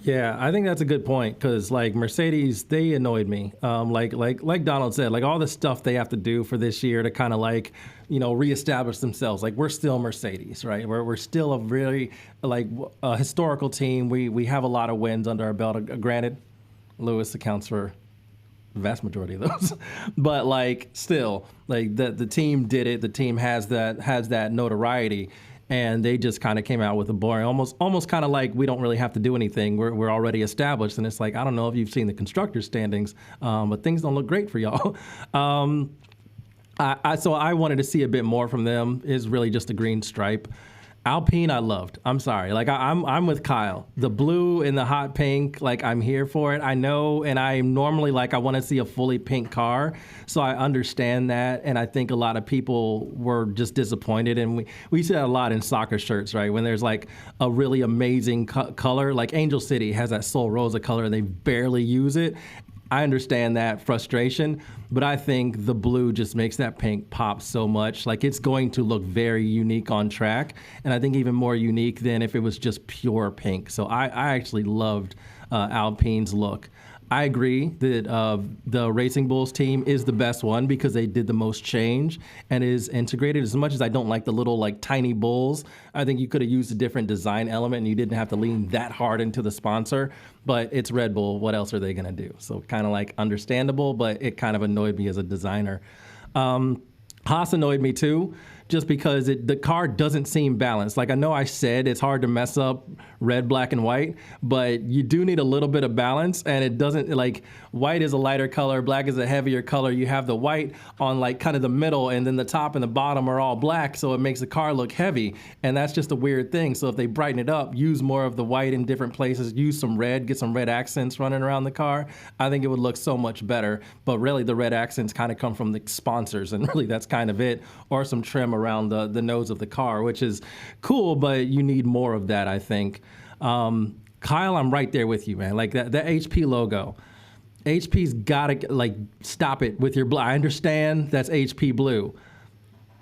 Yeah, I think that's a good point, because like Mercedes, they annoyed me. Like Donald said, like all the stuff they have to do for this year to kind of like, reestablish themselves. Like we're still Mercedes, right? We're still a really like a historical team. We have a lot of wins under our belt. Granted, Lewis accounts for the vast majority of those, but like still, like the team did it. The team has that notoriety. And they just kind of came out with a boring, almost kind of like we don't really have to do anything. We're already established, and it's like, I don't know if you've seen the constructors standings, but things don't look great for y'all. So I wanted to see a bit more from them. Is really just a green stripe. Alpine, I loved. I'm sorry. Like I'm with Kyle. The blue and the hot pink, like I'm here for it. I know, and I'm normally like I want to see a fully pink car, so I understand that. And I think a lot of people were just disappointed. And we see that a lot in soccer shirts, right? When there's like a really amazing color, like Angel City has that Sol Rosa color, and they barely use it. I understand that frustration, but I think the blue just makes that pink pop so much. Like it's going to look very unique on track, and I think even more unique than if it was just pure pink. So I actually loved Alpine's look. I agree that the Racing Bulls team is the best one because they did the most change and is integrated. As much as I don't like the little like tiny bulls, I think you could have used a different design element and you didn't have to lean that hard into the sponsor. But it's Red Bull. What else are they going to do? So kind of like understandable, but it kind of annoyed me as a designer. Haas annoyed me too, just because the car doesn't seem balanced. Like I know I said it's hard to mess up red, black, and white, but you do need a little bit of balance, and it doesn't, like white is a lighter color, black is a heavier color. You have the white on like kind of the middle, and then the top and the bottom are all black, so it makes the car look heavy, and that's just a weird thing. So if they brighten it up, use more of the white in different places, use some red, get some red accents running around the car, I think it would look so much better. But really the red accents kind of come from the sponsors, and really that's kind of it, or some trim around the nose of the car, which is cool, but you need more of that, I think. Kyle, I'm right there with you, man. Like that HP logo. HP's got to like stop it with your blue. I understand that's HP blue.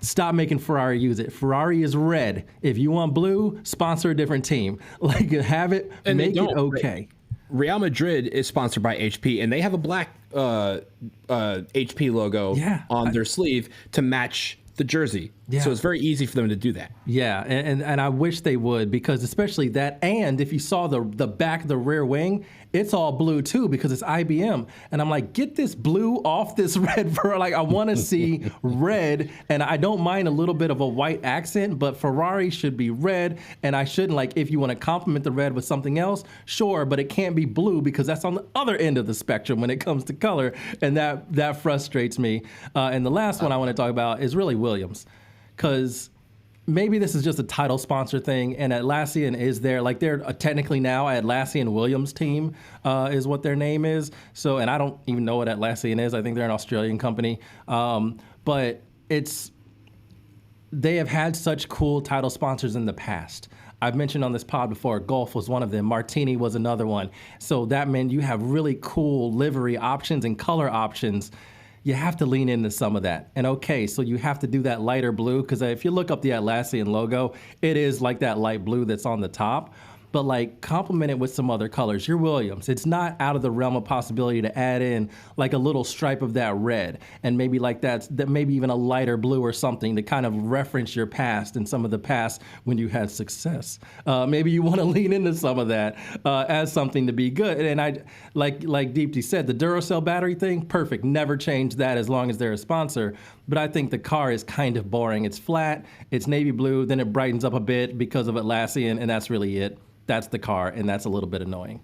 Stop making Ferrari use it. Ferrari is red. If you want blue, sponsor a different team. Like have it, and make it okay. Real Madrid is sponsored by HP, and they have a black HP logo on their sleeve to match the jersey. So it's very easy for them to do that. Yeah, and I wish they would, because especially that, and if you saw the back of the rear wing, it's all blue too because it's IBM. And I'm like, get this blue off this red. Like I want to see red, and I don't mind a little bit of a white accent, but Ferrari should be red, and I shouldn't, like if you want to complement the red with something else, sure, but it can't be blue because that's on the other end of the spectrum when it comes to color, and that frustrates me. And the last one I want to talk about is really Williams. Because maybe this is just a title sponsor thing, and Atlassian is there. Like they're technically now Atlassian Williams team is what their name is. So, and I don't even know what Atlassian is. I think they're an Australian company. But they have had such cool title sponsors in the past. I've mentioned on this pod before, Gulf was one of them. Martini was another one. So that meant you have really cool livery options and color options. You have to lean into some of that. And okay, so you have to do that lighter blue, because if you look up the Atlassian logo, it is like that light blue that's on the top. but like complement it with some other colors. You're Williams. It's not out of the realm of possibility to add in like a little stripe of that red, and maybe like that maybe even a lighter blue or something to kind of reference your past and some of the past when you had success. Maybe you want to lean into some of that as something to be good. And I like Deepti said, the Duracell battery thing, perfect. Never change that as long as they're a sponsor. But I think the car is kind of boring. It's flat, it's navy blue, then it brightens up a bit because of Atlassian, and that's really it. That's the car, and that's a little bit annoying.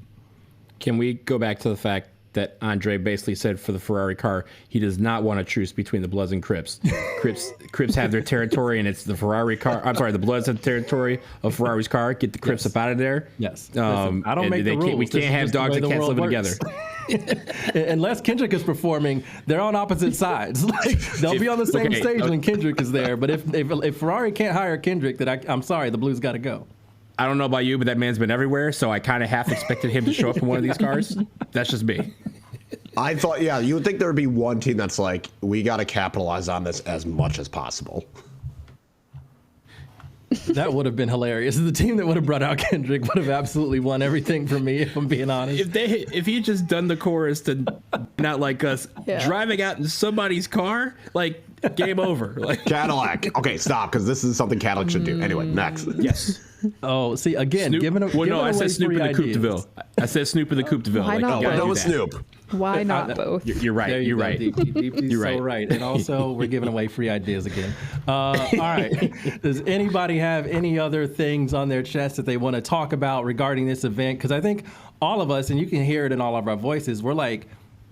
Can we go back to the fact that Andre basically said for the Ferrari car, he does not want a truce between the Bloods and Crips. Crips have their territory, and it's the Ferrari car. I'm sorry, the Bloods have the territory of Ferrari's car. Get the Crips up out of there. Yes. Listen, I don't make the rules. We can't have dogs and cats living together. Unless Kendrick is performing, they're on opposite sides. Like, they'll be on the same stage when Kendrick is there. But if Ferrari can't hire Kendrick, then I'm sorry, the Blues got to go. I don't know about you, but that man's been everywhere, so I kind of half expected him to show up in one of these cars. That's just me. I thought, yeah, you would think there would be one team that's like, we got to capitalize on this as much as possible. That would have been hilarious. The team that would have brought out Kendrick would have absolutely won everything for me, if I'm being honest. If he had just done the chorus to Not Like Us, driving out in somebody's car, like, game over. Like Cadillac. Okay, stop, because this is something Cadillac should do. Anyway, next. Yes. Oh, see, again, I said Snoop in the Coupe de Ville. I said Snoop in the Coupe de Ville. Why not Go with Snoop. Why not both? You're right. You're right. You're so right. And also, we're giving away free ideas again. All right. Does anybody have any other things on their chest that they want to talk about regarding this event? Because I think all of us, and you can hear it in all of our voices, we're like,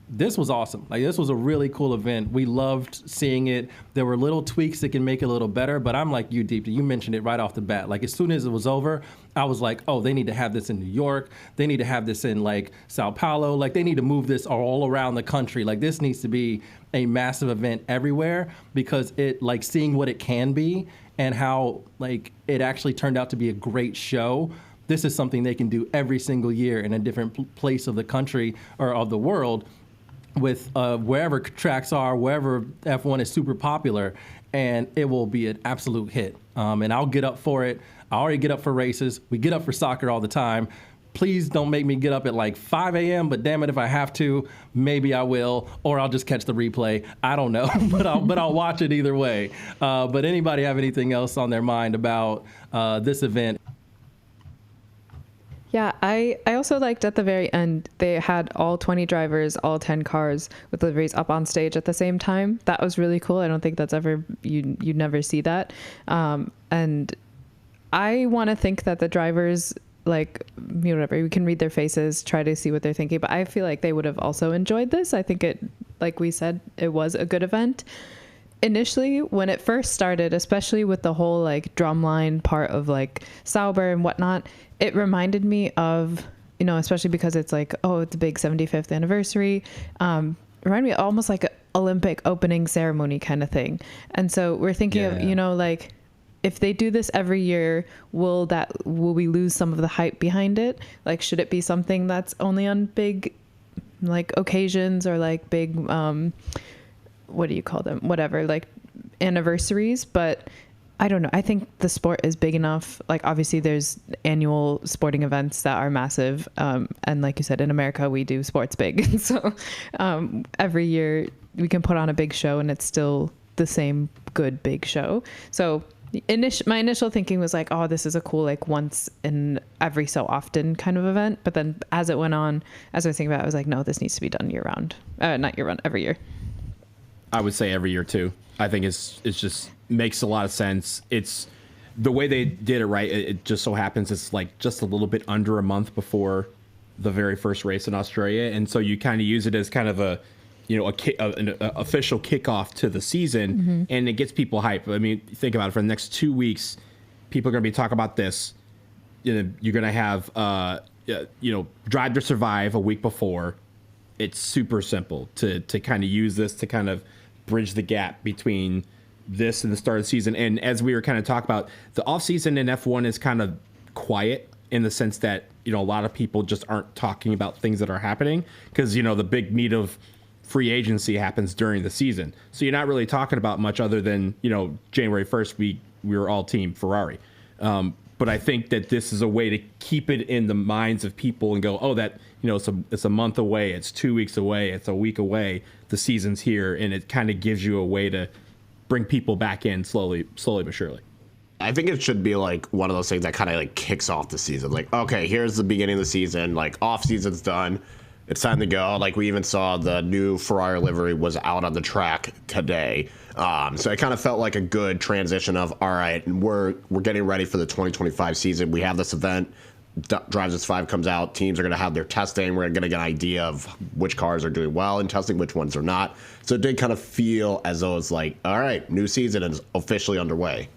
this was awesome. Like, this was a really cool event. We loved seeing it. There were little tweaks that can make it a little better, but I'm like you, Deepti. You mentioned it right off the bat. Like, as soon as it was over, I was like, oh, they need to have this in New York. They need to have this in, like, Sao Paulo. Like, they need to move this all around the country. Like, this needs to be a massive event everywhere, because it, like, seeing what it can be and how, like, it actually turned out to be a great show. This is something they can do every single year in a different place of the country or of the world, with wherever tracks are, wherever F1 is super popular, and it will be an absolute hit. And I'll get up for it. I already get up for races. We get up for soccer all the time. Please don't make me get up at like 5 a.m., but damn it, if I have to, maybe I will, or I'll just catch the replay. I don't know, but I'll watch it either way. But anybody have anything else on their mind about this event? Yeah, I also liked at the very end, they had all 20 drivers, all 10 cars with liveries up on stage at the same time. That was really cool. I don't think that's ever, you never see that. And I want to think that the drivers, like, you know, whatever, we can read their faces, try to see what they're thinking, but I feel like they would have also enjoyed this. I think it, like we said, it was a good event. Initially, when it first started, especially with the whole like drumline part of like Sauber and whatnot, it reminded me of, you know, especially because it's like, oh, it's a big 75th anniversary. Reminded me almost like an Olympic opening ceremony kind of thing. And so we're thinking of, you know, like, if they do this every year, will we lose some of the hype behind it? Like, should it be something that's only on big like occasions or like big what do you call them? Whatever, like anniversaries. But I don't know. I think the sport is big enough. Like, obviously there's annual sporting events that are massive. And like you said, in America, we do sports big. So every year we can put on a big show and it's still the same good big show. So my initial thinking was like, oh, this is a cool, like once in every so often kind of event. But then as it went on, as I was thinking about it, I was like, no, this needs to be done year round. Not year round, every year. I would say every year too. I think it's just makes a lot of sense. It's the way they did it, right? It just so happens it's like just a little bit under a month before the very first race in Australia, and so you kind of use it as kind of a, you know, an official kickoff to the season, and it gets people hyped. I mean, think about it. For the next 2 weeks, people are going to be talking about this. You know, you're going to have you know, Drive to Survive a week before. It's super simple to kind of use this to kind of bridge the gap between this and the start of the season. And as we were kind of talking about, the off season in F1 is kind of quiet in the sense that, you know, a lot of people just aren't talking about things that are happening because, you know, the big meat of free agency happens during the season. So you're not really talking about much other than, you know, January 1st, we were all team Ferrari. But I think that this is a way to keep it in the minds of people and go, oh, that, it's a month away, it's 2 weeks away, it's a week away, the season's here, and it kind of gives you a way to bring people back in slowly but surely. I think it should be like one of those things that kind of like kicks off the season. Like, okay, here's the beginning of the season. Like, off season's done. It's time to go. Like, we even saw the new Ferrari livery was out on the track today. So it kind of felt like a good transition of, all right, we're getting ready for the 2025 season. We have this event. Drives Us 5 comes out. Teams are going to have their testing. We're going to get an idea of which cars are doing well in testing, which ones are not. So it did kind of feel as though it's like, all right, new season is officially underway.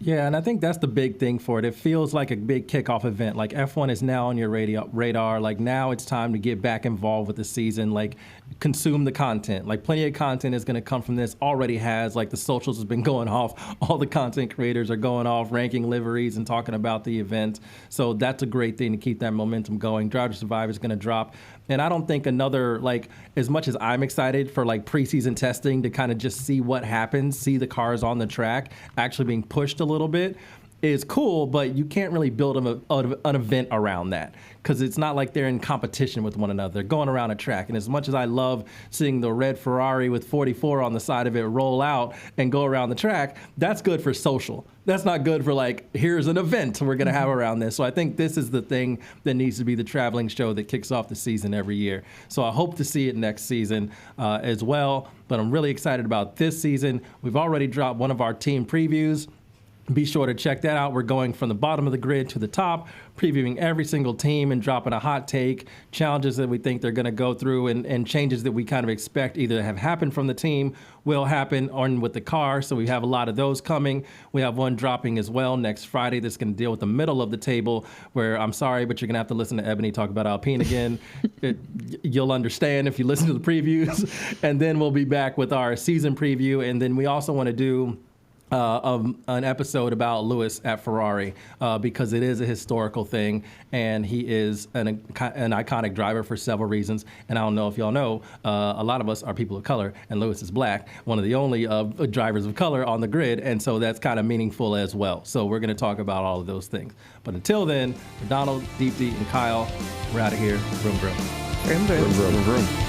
Yeah, and I think that's the big thing for it. It feels like a big kickoff event. Like, F1 is now on your radar. Like, now it's time to get back involved with the season. Like, consume the content. Like, plenty of content is going to come from this. Already has. Like, the socials has been going off. All the content creators are going off, ranking liveries and talking about the event. So that's a great thing to keep that momentum going. Drive to Survive is going to drop. And I don't think another, like, as much as I'm excited for, like, preseason testing to kind of just see what happens, see the cars on the track actually being pushed a little bit, is cool, but you can't really build an event around that because it's not like they're in competition with one another. They're going around a track. And as much as I love seeing the red Ferrari with 44 on the side of it roll out and go around the track, that's good for social. That's not good for, like, here's an event we're going to have around this. So I think this is the thing that needs to be the traveling show that kicks off the season every year. So I hope to see it next season as well. But I'm really excited about this season. We've already dropped one of our team previews. Be sure to check that out. We're going from the bottom of the grid to the top, previewing every single team and dropping a hot take, challenges that we think they're going to go through, and changes that we kind of expect either have happened from the team, will happen, or with the car. So we have a lot of those coming. We have one dropping as well next Friday that's going to deal with the middle of the table, where I'm sorry, but you're going to have to listen to Ebony talk about Alpine again. You'll understand if you listen to the previews. And then we'll be back with our season preview. And then we also want to do an episode about Lewis at Ferrari because it is a historical thing, and he is an iconic driver for several reasons. And I don't know if y'all know, a lot of us are people of color, and Lewis is black, one of the only drivers of color on the grid, and so that's kind of meaningful as well. So we're going to talk about all of those things. But until then, for Donald, Deepti, and Kyle, we're out of here. Vroom, vroom. Vroom, vroom. Vroom, vroom.